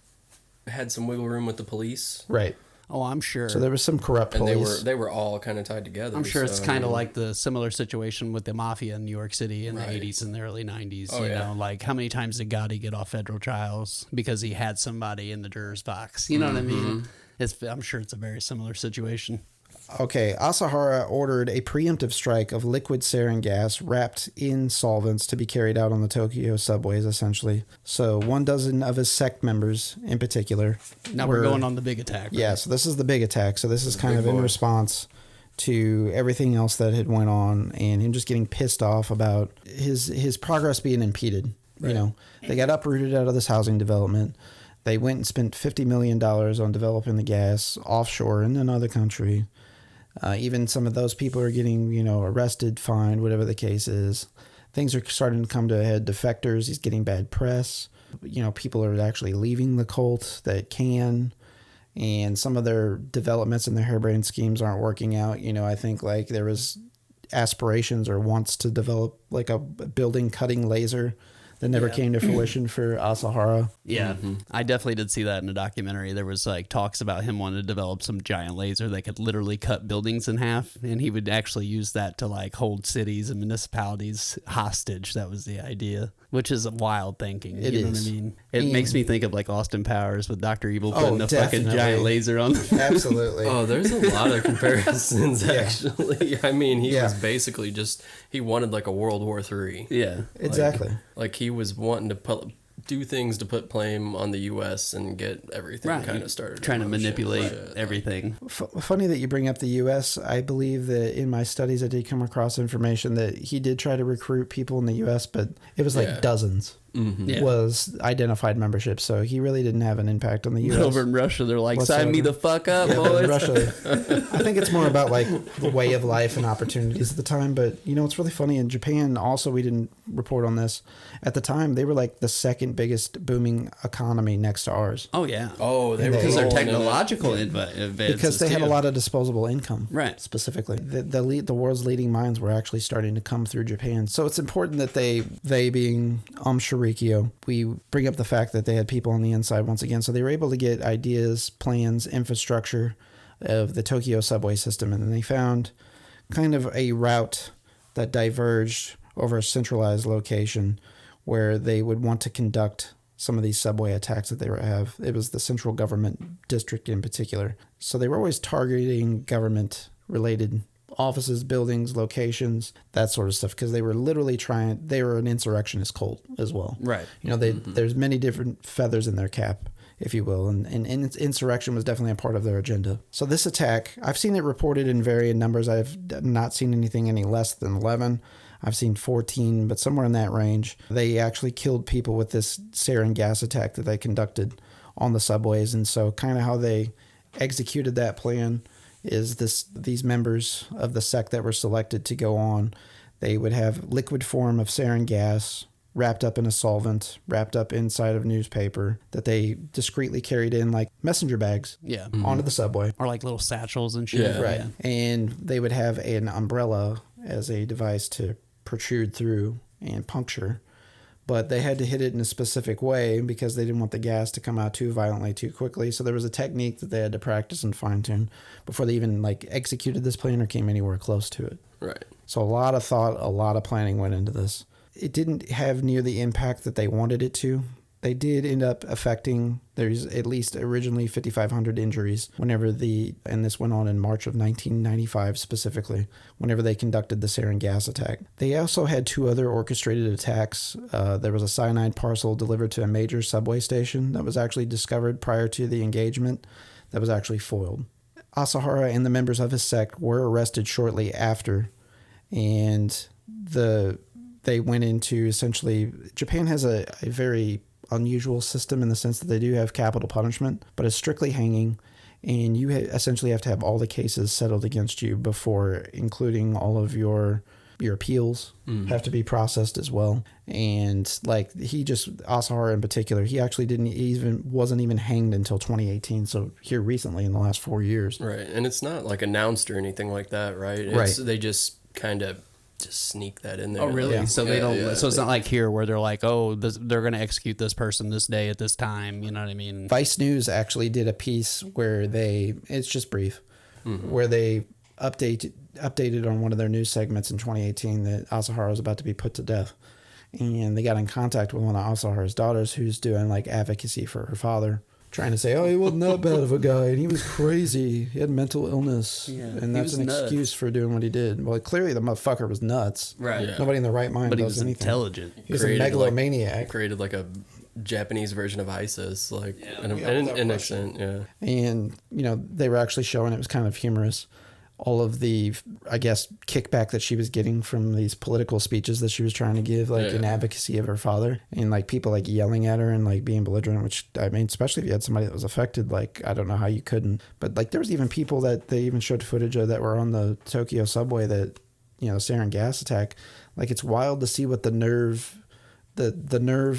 had some wiggle room with the police. Right. Oh, I'm sure. So there was some corrupt police. And they were all kind of tied together. I'm sure it's kind of like the similar situation with the mafia in New York City in the Right. 80s and the early 90s. Oh, you yeah. know, like how many times did Gotti get off federal trials because he had somebody in the juror's box? You know what I mean? I'm sure it's a very similar situation. Okay, Asahara ordered a preemptive strike of liquid sarin gas wrapped in solvents to be carried out on the Tokyo subways, essentially. So 12 of his sect members in particular. Now we're going on the big attack. Right? Yeah, so this is the big attack. So this is kind of in response to everything else that had went on and him just getting pissed off about his progress being impeded. Right. You know, they got uprooted out of this housing development. They went and spent $50 million on developing the gas offshore in another country. Even some of those people are getting, you know, arrested, fined, whatever the case is. Things are starting to come to a head. Defectors, he's getting bad press. You know, people are actually leaving the cult that can. And some of their developments and their harebrained schemes aren't working out. You know, I think like there was aspirations or wants to develop like a building cutting laser that never came to fruition for Asahara. Yeah, I definitely did see that in a documentary. There was like talks about him wanting to develop some giant laser that could literally cut buildings in half, and he would actually use that to like hold cities and municipalities hostage. That was the idea, which is wild thinking. You know what I mean? It makes me think of like Austin Powers with Dr. Evil putting a fucking giant laser on them. Absolutely. Oh, there's a lot of comparisons, actually. I mean, he was basically just, he wanted like a World War III. Yeah. Exactly. Like he was wanting to do things to put blame on the U.S. and get everything kind of started. Trying to manipulate everything. Funny that you bring up the U.S. I believe that in my studies I did come across information that he did try to recruit people in the U.S., but it was like dozens. Was identified membership, so he really didn't have an impact on the U.S. Over in Russia, they're like, sign me the fuck up, boys. In Russia, I think it's more about like the way of life and opportunities at the time. But you know, it's really funny in Japan. Also, we didn't report on this at the time. They were like the second biggest booming economy next to ours. Oh yeah. Oh, they were because they're technological advances. Because they had a lot of disposable income, right? Specifically, the world's leading minds were actually starting to come through Japan. So it's important that they being Aum Shinrikyo, we bring up the fact that they had people on the inside once again. So they were able to get ideas, plans, infrastructure of the Tokyo subway system. And then they found kind of a route that diverged over a centralized location where they would want to conduct some of these subway attacks that they would have. It was the central government district in particular. So they were always targeting government-related offices, buildings, locations, that sort of stuff, because they were literally they were an insurrectionist cult as well. Right. You know, there's many different feathers in their cap, if you will, and insurrection was definitely a part of their agenda. So this attack, I've seen it reported in varying numbers. I've not seen anything any less than 11. I've seen 14, but somewhere in that range. They actually killed people with this sarin gas attack that they conducted on the subways, and so kind of how they executed that plan is these members of the sect that were selected to go on, they would have liquid form of sarin gas wrapped up in a solvent, wrapped up inside of newspaper that they discreetly carried in like messenger bags onto the subway. Or like little satchels and shit. Yeah. Right. Yeah. And they would have an umbrella as a device to protrude through and puncture. But they had to hit it in a specific way because they didn't want the gas to come out too violently too quickly. So there was a technique that they had to practice and fine tune before they even like executed this plan or came anywhere close to it. Right. So a lot of thought, a lot of planning went into this. It didn't have near the impact that they wanted it to. They did end up affecting, there's at least originally 5,500 injuries and this went on in March of 1995 specifically, whenever they conducted the sarin gas attack. They also had 2 other orchestrated attacks. There was a cyanide parcel delivered to a major subway station that was actually discovered prior to the engagement that was actually foiled. Asahara and the members of his sect were arrested shortly after, and they went into essentially, Japan has a very unusual system in the sense that they do have capital punishment, but it's strictly hanging, and you essentially have to have all the cases settled against you before including all of your your appeals have to be processed as well. And like Asahara in particular, he actually wasn't even hanged until 2018. So here recently in the last 4 years. Right. And it's not like announced or anything like that, right? Right. They just kind of just sneak that in there. Oh, really? Yeah. So they don't. Yeah. So it's not like here where they're like, oh, they're going to execute this person this day at this time. You know what I mean? Vice News actually did a piece where it's just brief, where they updated on one of their news segments in 2018 that Asahara was about to be put to death. And they got in contact with one of Asahara's daughters who's doing like advocacy for her father, trying to say, oh, he wasn't that bad of a guy and he was crazy. He had mental illness. Yeah, and that's an excuse for doing what he did. Well, clearly the motherfucker was nuts. Right. Yeah. Nobody in the right mind but does he was anything. Intelligent. He was a megalomaniac. Created like a Japanese version of ISIS, like in an extent, yeah. And, they were actually showing it was kind of humorous. All of the, I guess, kickback that she was getting from these political speeches that she was trying to give, like in advocacy of her father, and like people like yelling at her and like being belligerent, which I mean, especially if you had somebody that was affected, like I don't know how you couldn't. But like there was even people that they even showed footage of that were on the Tokyo subway that, sarin gas attack. Like it's wild to see what the nerve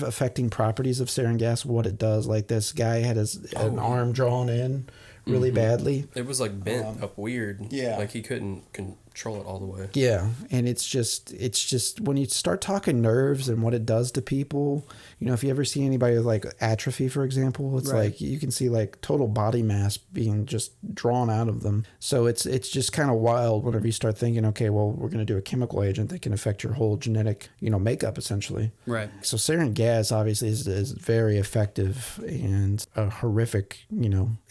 affecting properties of sarin gas, what it does. Like this guy had an arm drawn in really badly. It was like bent up weird. Yeah. Like he couldn't control it all the way. Yeah. And it's just when you start talking nerves and what it does to people, if you ever see anybody with like atrophy, for example, it's like you can see like total body mass being just drawn out of them. So it's just kind of wild whenever you start thinking, okay, well, we're going to do a chemical agent that can affect your whole genetic, makeup essentially. Right. So sarin gas obviously is very effective and a horrific,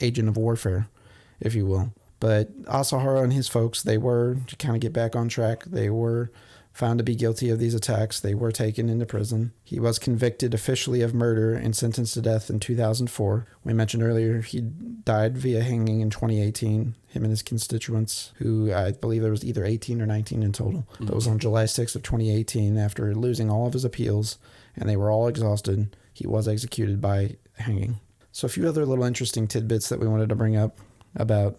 agent of warfare, if you will. But Asahara and his folks, they were, to kind of get back on track, they were found to be guilty of these attacks. They were taken into prison. He was convicted officially of murder and sentenced to death in 2004. We mentioned earlier he died via hanging in 2018, him and his constituents, who I believe there was either 18 or 19 in total. But it was on July 6th of 2018, after losing all of his appeals, and they were all exhausted. He was executed by hanging. So a few other little interesting tidbits that we wanted to bring up about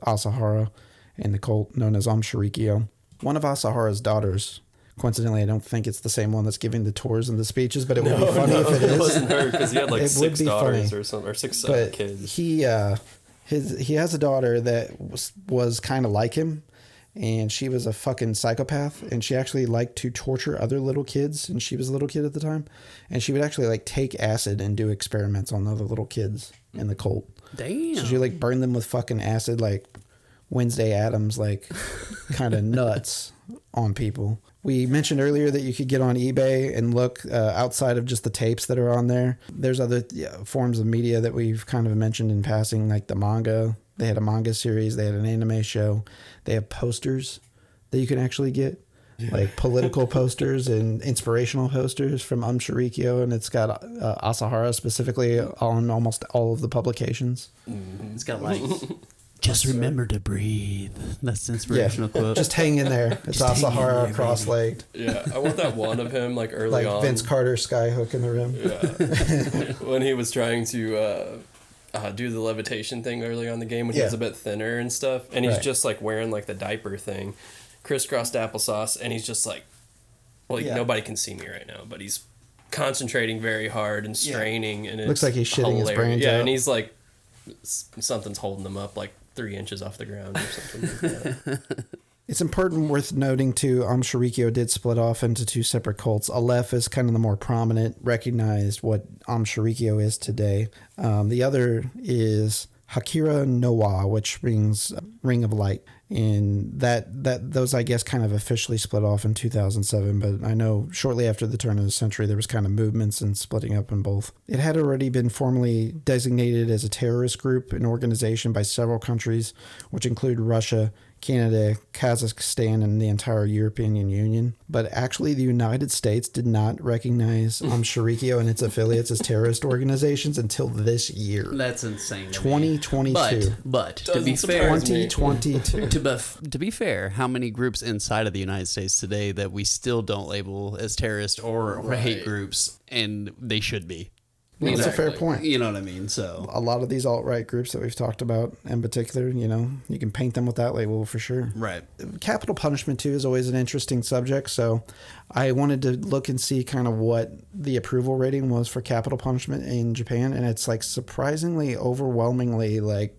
Asahara and the cult known as Aum Shinrikyo. One of Asahara's daughters, coincidentally, I don't think it's the same one that's giving the tours and the speeches, but it would be funny if it is. It wasn't her, because he had like 6 daughters or something, or 6 kids. He has a daughter that was kind of like him, and she was a fucking psychopath, and she actually liked to torture other little kids, and she was a little kid at the time, and she would actually like take acid and do experiments on other little kids in the cult. Damn. So she like burned them with fucking acid, like Wednesday Addams, like kind of nuts on people. We mentioned earlier that you could get on eBay and look outside of just the tapes that are on there. There's other forms of media that we've kind of mentioned in passing, like the manga. They had a manga series. They had an anime show. They have posters that you can actually get, like political posters and inspirational posters from Aum Shinrikyo, and it's got Asahara specifically on almost all of the publications. It's got like... Just remember to breathe. That's the inspirational quote. Just hang in there. It's Asahara cross-legged. Yeah, I want that one of him like early on. Like Vince Carter skyhook in the rim. Yeah. When he was trying to do the levitation thing early on in the game, when he was a bit thinner and stuff, and he's just like wearing like the diaper thing, crisscrossed applesauce, and he's just like nobody can see me right now, but he's concentrating very hard and straining, and it looks like he's shitting his brains out. out. And he's like, something's holding him up like 3 inches off the ground or something like that. It's important, worth noting too, Aum Shinrikyo did split off into 2 separate cults. Aleph is kind of the more prominent, recognized what Aum Shinrikyo is today. The other is Hakira Nowa, which means Ring of Light. And those, I guess, kind of officially split off in 2007. But I know shortly after the turn of the century, there was kind of movements and splitting up in both. It had already been formally designated as a terrorist group and organization by several countries, which include Russia, Canada, Kazakhstan, and the entire European Union. But actually, the United States did not recognize Aum Shinrikyo and its affiliates as terrorist organizations until this year. That's insane. 2022. But to be fair, 2022. To be fair, how many groups inside of the United States today that we still don't label as terrorist or hate groups, and they should be? That's a fair point. You know what I mean? So a lot of these alt-right groups that we've talked about in particular, you can paint them with that label for sure. Right. Capital punishment too is always an interesting subject. So I wanted to look and see kind of what the approval rating was for capital punishment in Japan. And it's like surprisingly overwhelmingly like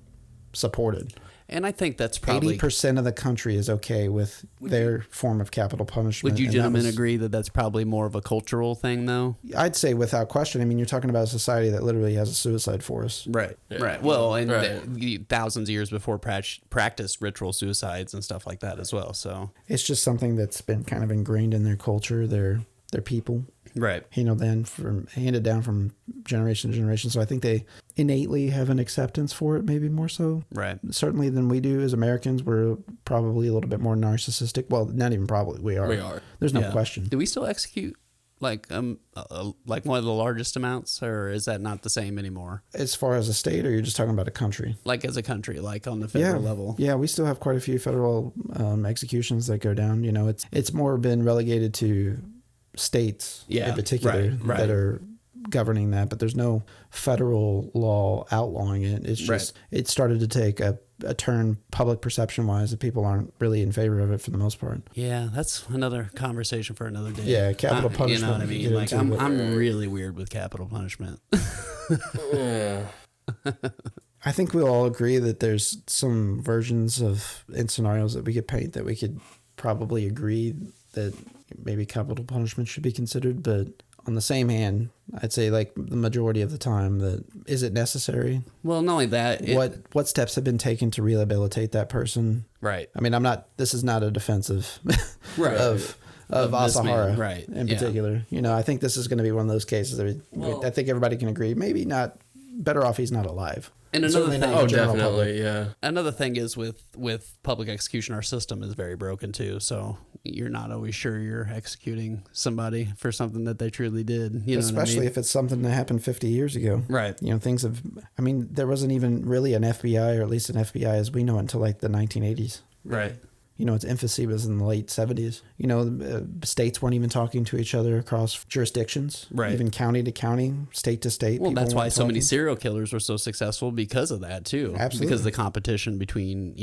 supported. And I think that's probably 80% of the country is okay with their form of capital punishment. Would you gentlemen agree that that's probably more of a cultural thing, though? I'd say without question. I mean, you're talking about a society that literally has a suicide force. Right. Yeah. Right. Well, and thousands of years before practiced ritual suicides and stuff like that as well. So it's just something that's been kind of ingrained in their culture, their people. Right. Then handed down from generation to generation. So I think they innately have an acceptance for it, maybe more so. Right. Certainly than we do as Americans. We're probably a little bit more narcissistic. Well, not even probably. We are. There's no question. Do we still execute like one of the largest amounts, or is that not the same anymore? As far as a state, or you're just talking about a country? Like as a country, like on the federal level. Yeah, we still have quite a few federal executions that go down. It's more been relegated to states in particular that are governing that, but there's no federal law outlawing it. It's just it started to take a turn public perception wise that people aren't really in favor of it for the most part. Yeah, that's another conversation for another day. Yeah, capital punishment. You know what I mean? Like I'm really weird with capital punishment. Yeah. I think we'll all agree that there's some versions of in scenarios that we could paint that we could probably agree that maybe capital punishment should be considered, but on the same hand, I'd say like the majority of the time that is it necessary? Well, not only that, what steps have been taken to rehabilitate that person? Right. I mean, this is not a defense of Asahara in particular. I think this is going to be one of those cases that I think everybody can agree. Maybe not better off he's not alive. And another thing, definitely, yeah. Another thing is with public execution, our system is very broken too. So you're not always sure you're executing somebody for something that they truly did. Especially if it's something that happened 50 years ago. Right. There wasn't even really an FBI, or at least an FBI as we know it, until like the 1980s. Right. Its infancy was in the late 70s. States weren't even talking to each other across jurisdictions, right? Even county to county, state to state. Well, that's why so many serial killers were so successful because of that too. Absolutely. Because of the competition between,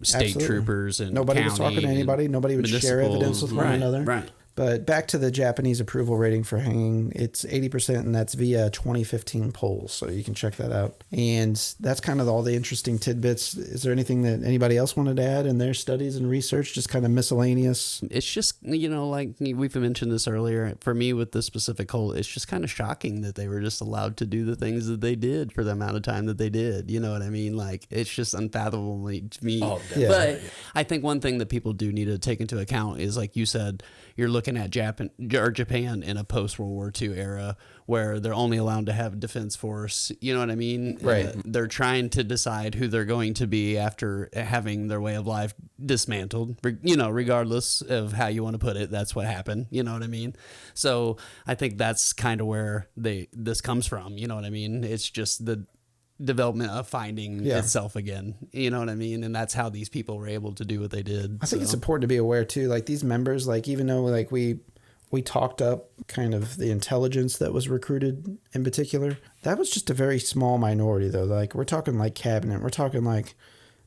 state troopers and nobody was talking to anybody. Nobody would share evidence with one another. Right. But back to the Japanese approval rating for hanging, it's 80%, and that's via 2015 polls. So you can check that out. And that's kind of all the interesting tidbits. Is there anything that anybody else wanted to add in their studies and research? Just kind of miscellaneous? It's just, like we've mentioned this earlier, for me with this specific cult, it's just kind of shocking that they were just allowed to do the things that they did for the amount of time that they did. You know what I mean? Like, it's just unfathomable to me. Oh, yeah. But I think one thing that people do need to take into account is, like you said, you're looking at Japan in a post-World War II era where they're only allowed to have a defense force. You know what I mean? Right. They're trying to decide who they're going to be after having their way of life dismantled. Regardless of how you want to put it, that's what happened. You know what I mean? So I think that's kind of where this comes from. You know what I mean? It's just the development of finding itself again. You know what I mean? And that's how these people were able to do what they did. I think it's important to be aware too, like these members, like even though like we talked up kind of the intelligence that was recruited in particular, that was just a very small minority though. Like we're talking like cabinet, we're talking like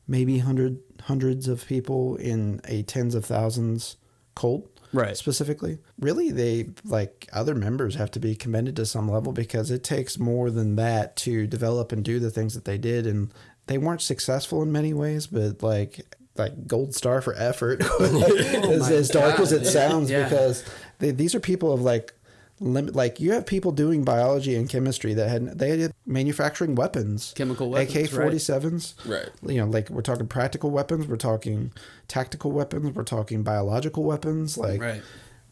maybe hundreds of people in a tens of thousands cult. Right. Specifically, really, they like other members have to be commended to some level because it takes more than that to develop and do the things that they did, and they weren't successful in many ways, but like gold star for effort, as dark as it sounds, because these are people of like you have people doing biology and chemistry that had manufacturing weapons, chemical weapons, AK-47s, right? Like we're talking practical weapons, we're talking tactical weapons, we're talking biological weapons. Like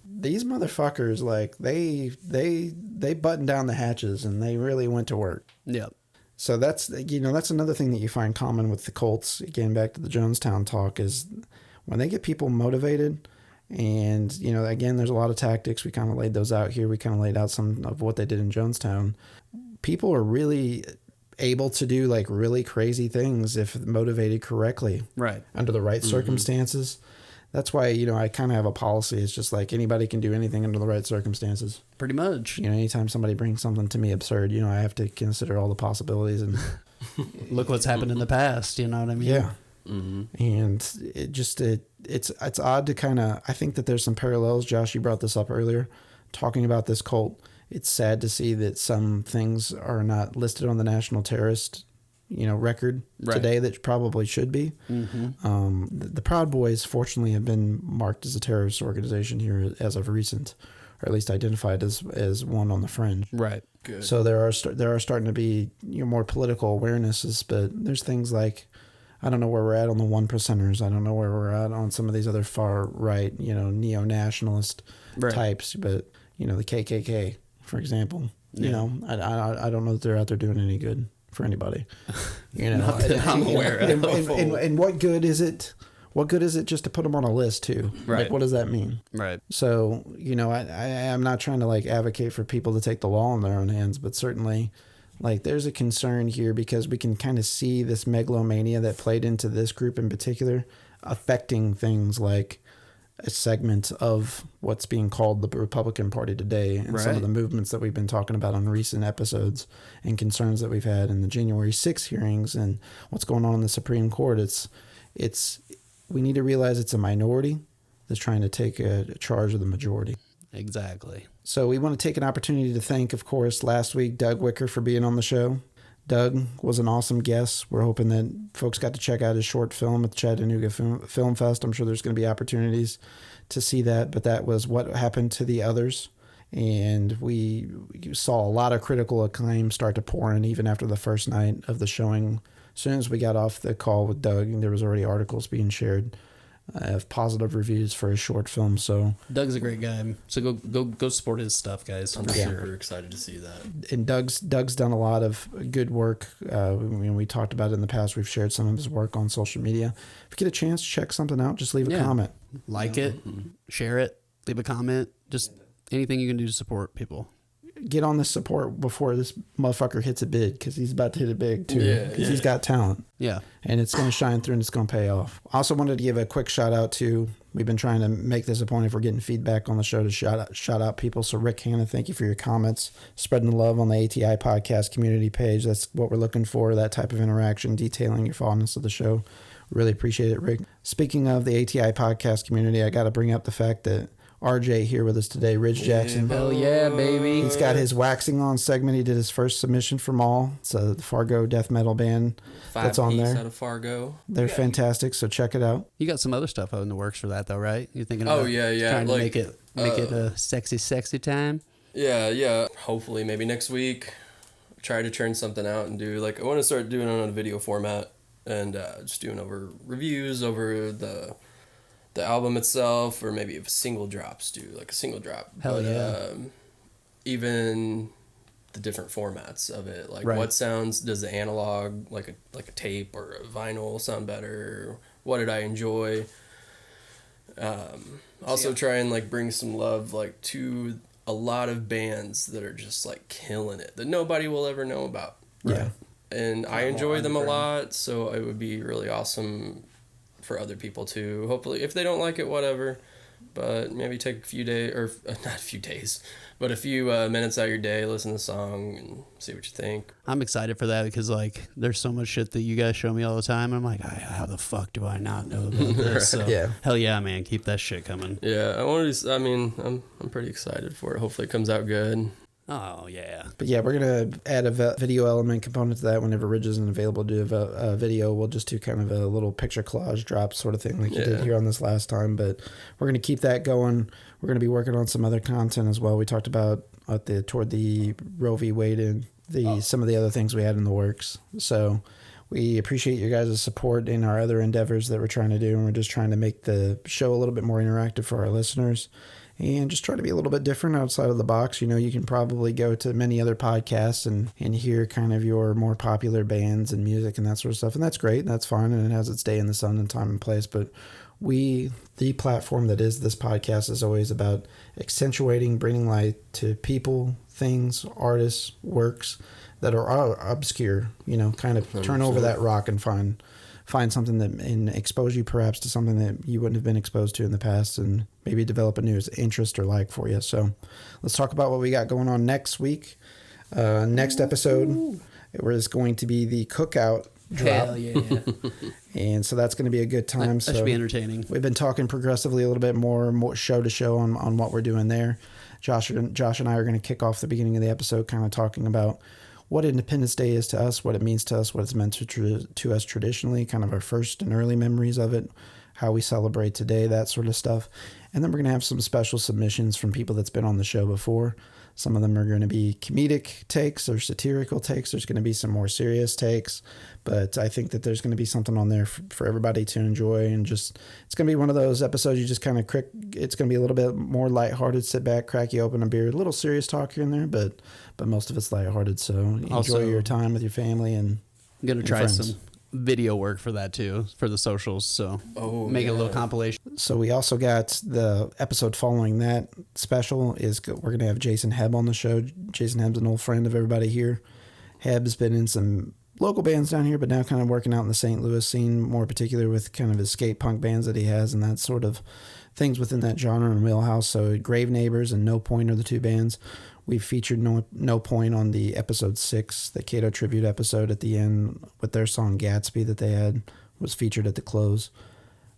these motherfuckers, like they buttoned down the hatches and they really went to work. Yep. So that's another thing that you find common with the cults. Again, back to the Jonestown talk, is when they get people motivated. And, again, there's a lot of tactics. We kind of laid those out here. We kind of laid out some of what they did in Jonestown. People are really able to do like really crazy things if motivated correctly. Right. Under the right circumstances. That's why, I kind of have a policy. It's just like anybody can do anything under the right circumstances. Pretty much. Anytime somebody brings something to me absurd, I have to consider all the possibilities and look what's happened in the past. You know what I mean? Yeah. Mm-hmm. And it's odd to kind of, I think that there's some parallels. Josh, you brought this up earlier, talking about this cult. It's sad to see that some things are not listed on the national terrorist record today that probably should be. Mm-hmm. The Proud Boys, fortunately, have been marked as a terrorist organization here as of recent, or at least identified as one on the fringe. Right. Good. So there are starting to be more political awarenesses, but there's things like, I don't know where we're at on the 1%ers. I don't know where we're at on some of these other far right, neo-nationalist types, but the KKK, for example, I don't know that they're out there doing any good for anybody. Not that I'm aware of. And what good is it? What good is it just to put them on a list too? Right. Like, what does that mean? Right. So, I'm not trying to advocate for people to take the law in their own hands, but certainly there's a concern here because we can kind of see this megalomania that played into this group in particular affecting things like a segment of what's being called the Republican Party today and some of the movements that we've been talking about on recent episodes and concerns that we've had in the January 6th hearings and what's going on in the Supreme Court. We need to realize it's a minority that's trying to take a charge of the majority. Exactly. So we want to take an opportunity to thank, of course, last week, Doug Wicker for being on the show. Doug was an awesome guest. We're hoping that folks got to check out his short film at the Chattanooga Film Fest. I'm sure there's going to be opportunities to see that, but that was What Happened to the Others. And we saw a lot of critical acclaim start to pour in even after the first night of the showing. As soon as we got off the call with Doug, there was already articles being shared of positive reviews for his short film. So Doug's a great guy. So go support his stuff, guys. I'm super excited to see that. And Doug's done a lot of good work. We talked about it in the past. We've shared some of his work on social media. If you get a chance, check something out. Just leave a comment. Like it, share it, leave a comment. Just anything you can do to support people. Get on this support before this motherfucker hits a bid, because he's about to hit it big too. Because he's got talent. Yeah. And it's going to shine through and it's going to pay off. I also wanted to give a quick shout out to, we've been trying to make this a point if we're getting feedback on the show to shout out people. So Rick Hanna, thank you for your comments, spreading the love on the ATI podcast community page. That's what we're looking for, that type of interaction, detailing your fondness of the show. Really appreciate it, Rick. Speaking of the ATI podcast community, I got to bring up the fact that RJ here with us today, Ridge Jackson. Hell yeah, baby. He's got his Waxing On segment. He did his first submission for Maul. It's a Fargo death metal band that's on there. Out of Fargo. They're fantastic, so check it out. You got some other stuff out in the works for that, though, right? You're thinking about trying to make it a sexy time? Yeah. Hopefully, maybe next week, try to churn something out and do, I want to start doing it on a video format and just doing over reviews over the album itself, or maybe if single drops, do a single drop. Hell yeah. Even the different formats of it, what sounds does the analog, like a tape or a vinyl, sound better? What did I enjoy? Also try and bring some love to a lot of bands that are just killing it that nobody will ever know about. Yeah. And I enjoy them a lot, so it would be really awesome for other people too. Hopefully, if they don't like it, whatever, but maybe take a few days, or not a few days, but a few minutes out of your day, listen to the song and see what you think. I'm excited for that because there's so much shit that you guys show me all the time. I'm like, how the fuck do I not know about this? So, hell yeah, man, keep that shit coming. Yeah, I'm pretty excited for it. Hopefully it comes out good. Oh, yeah. But yeah, we're going to add a video element component to that whenever Ridge isn't available to do a video. We'll just do kind of a little picture collage drop sort of thing like you did here on this last time. But we're going to keep that going. We're going to be working on some other content as well. We talked about toward the Roe v. Wade and some of the other things we had in the works. So we appreciate your guys' support in our other endeavors that we're trying to do. And we're just trying to make the show a little bit more interactive for our listeners. And just try to be a little bit different outside of the box. You can probably go to many other podcasts and hear kind of your more popular bands and music and that sort of stuff. And that's great. That's fine. And it has its day in the sun and time and place. But the platform that is this podcast is always about accentuating, bringing light to people, things, artists, works that are obscure. Kind of turn over that rock and find find something and expose you perhaps to something that you wouldn't have been exposed to in the past, and maybe develop a new interest or like for you. So let's talk about what we got going on next week. Next episode is going to be the cookout drop. Hell yeah. And so that's going to be a good time. That should be entertaining. We've been talking progressively a little bit more show to show on what we're doing there. Josh and I are going to kick off the beginning of the episode kind of talking about what Independence Day is to us, what it means to us, what it's meant to us traditionally, kind of our first and early memories of it, how we celebrate today, that sort of stuff. And then we're going to have some special submissions from people that's been on the show before. Some of them are going to be comedic takes or satirical takes. There's going to be some more serious takes, but I think that there's going to be something on there for everybody to enjoy. And just, it's going to be one of those episodes you just kind of it's going to be a little bit more lighthearted, sit back, crack you open a beer, a little serious talk here and there, but most of it's lighthearted. So enjoy your time with your family and I'm going to try friends. Some video work for that too, for the socials. So make a little compilation. So we also got the episode following that special we're going to have Jason Hebb on the show. Jason Hebb's an old friend of everybody here. Hebb's been in some local bands down here, but now kind of working out in the St. Louis scene, more particular with kind of his skate punk bands that he has and that sort of things within that genre and wheelhouse. So Grave Neighbors and No Point are the two bands. We featured No Point on the episode 6, the Cato tribute episode at the end with their song Gatsby that they had was featured at the close.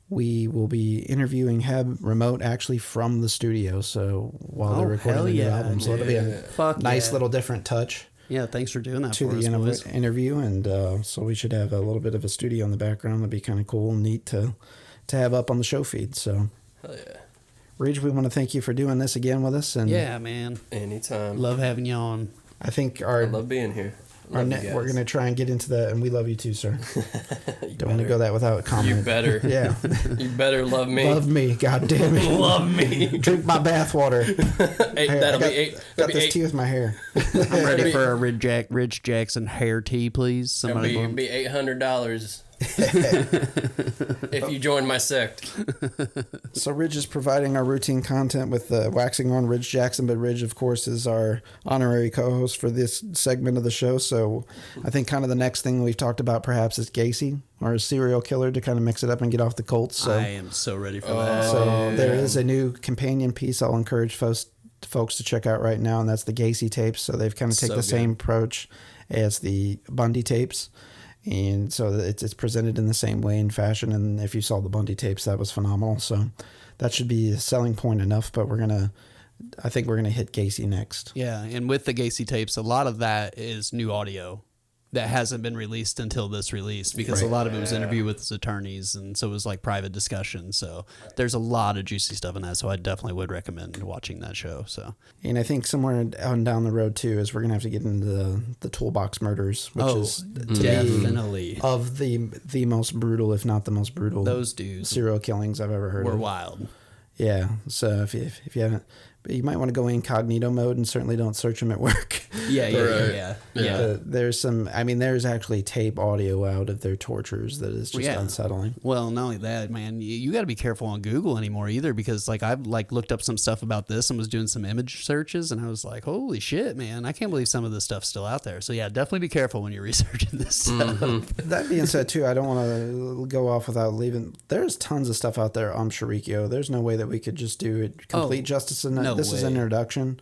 We will be interviewing Heb remote actually from the studio. So while they're recording the new album, so it'll be a nice little different touch. Yeah, thanks for doing that to the interview. And so we should have a little bit of a studio in the background. It'd be kind of cool and neat to have up on the show feed. So, hell yeah. Ridge, we want to thank you for doing this again with us. And yeah, man. Anytime. Love having you on. I think I love being here. We're going to try and get into that, and we love you too, sir. Don't want to go that without comment. You better. Yeah. You better love me. Love me, God damn it. Love me. Drink my bath water. Got this tea with my hair. I'm ready for a Ridge Jackson hair tea, please. Somebody it'll be $800 if you join my sect. So Ridge is providing our routine content with waxing on Ridge Jackson, but Ridge, of course, is our honorary co-host for this segment of the show. So I think kind of the next thing we've talked about perhaps is Gacy, or a serial killer, to kind of mix it up and get off the CULTS. So I am so ready for that. So there is a new companion piece I'll encourage folks to check out right now, and that's the Gacy tapes. So they've kind of taken the same approach as the Bundy tapes. And so it's presented in the same way and fashion. And if you saw the Bundy tapes, that was phenomenal. So that should be a selling point enough. But I think we're going to hit Gacy next. Yeah. And with the Gacy tapes, a lot of that is new audio that hasn't been released until this release, because a lot of it was interview with his attorneys. And so it was like private discussion. So there's a lot of juicy stuff in that. So I definitely would recommend watching that show. So, and I think somewhere on down the road too, is we're going to have to get into the Toolbox Murders, which is definitely of the most brutal, if not the most brutal, those dudes serial killings I've ever heard of. Were wild. Yeah. So if you haven't, you might want to go incognito mode and certainly don't search them at work. Yeah. There's actually tape audio out of their tortures that is just unsettling. Well, not only that, man, you got to be careful on Google anymore either, because I've looked up some stuff about this and was doing some image searches, and I was like, holy shit, man, I can't believe some of this stuff's still out there. So yeah, definitely be careful when you're researching this stuff. That being said too, I don't want to go off without leaving. There's tons of stuff out there. Aum Shinrikyo. There's no way that we could just do it complete justice in that. This is an introduction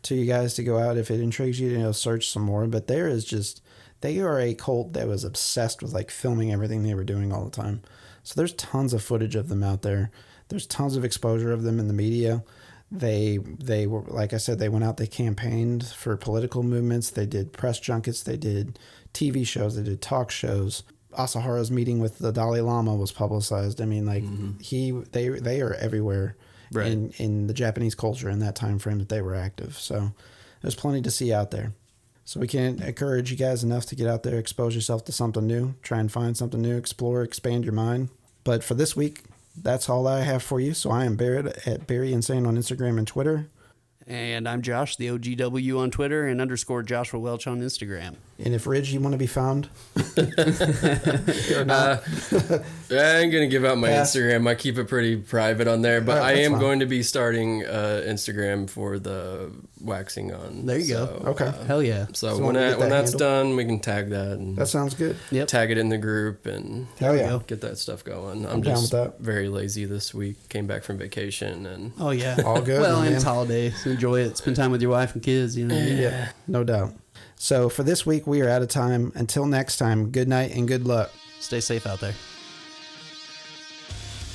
to you guys to go out. If it intrigues you to search some more, but they are a cult that was obsessed with filming everything they were doing all the time. So there's tons of footage of them out there. There's tons of exposure of them in the media. They were, like I said, they went out, they campaigned for political movements. They did press junkets. They did TV shows. They did talk shows. Asahara's meeting with the Dalai Lama was publicized. I mean, they are everywhere. Right. In the Japanese culture in that time frame that they were active. So there's plenty to see out there. So we can't encourage you guys enough to get out there, expose yourself to something new, try and find something new, explore, expand your mind. But for this week, that's all I have for you. So I am Barrett at Barry Insane on Instagram and Twitter. And I'm Josh, the OGW on Twitter, and _Joshua Welch on Instagram. And if Ridge, you want to be found? I ain't gonna give out my Instagram. I keep it pretty private on there, but I am going to be starting Instagram for the waxing on. There you go. Okay. Hell yeah. So when that's done, we can tag that. And that sounds good. Yep. Tag it in the group and get that stuff going. I'm just down with that. Very lazy this week. Came back from vacation and all good. Well, and it's holidays. Enjoy it. Spend time with your wife and kids. You know. Yeah, no doubt. So for this week, we are out of time. Until next time, good night and good luck. Stay safe out there.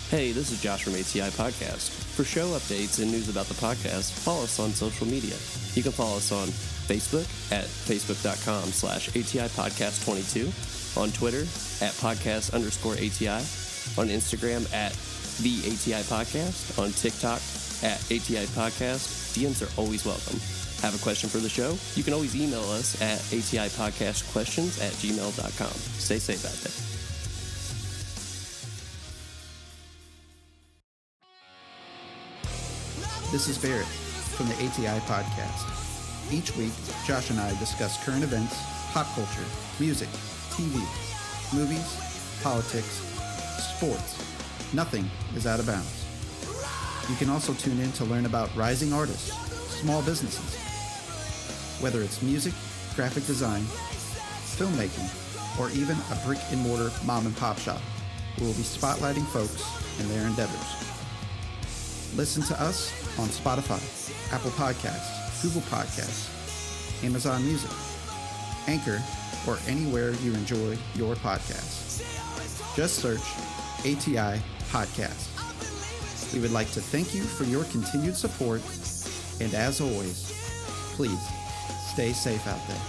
Hey, this is Josh from ATI Podcast. For show updates and news about the podcast, follow us on social media. You can follow us on Facebook at facebook.com/ATI Podcast 22, on Twitter at podcast_ATI, on Instagram at the ATI Podcast, on TikTok at ATI Podcast. DMs are always welcome. Have a question for the show? You can always email us at atipodcastquestions@gmail.com. Stay safe out there. This is Barrett from the ATI Podcast. Each week, Josh and I discuss current events, pop culture, music, TV, movies, politics, sports. Nothing is out of bounds. You can also tune in to learn about rising artists, small businesses. Whether it's music, graphic design, filmmaking, or even a brick-and-mortar mom-and-pop shop, we will be spotlighting folks and their endeavors. Listen to us on Spotify, Apple Podcasts, Google Podcasts, Amazon Music, Anchor, or anywhere you enjoy your podcasts. Just search ATI Podcast. We would like to thank you for your continued support, and as always, please stay safe out there.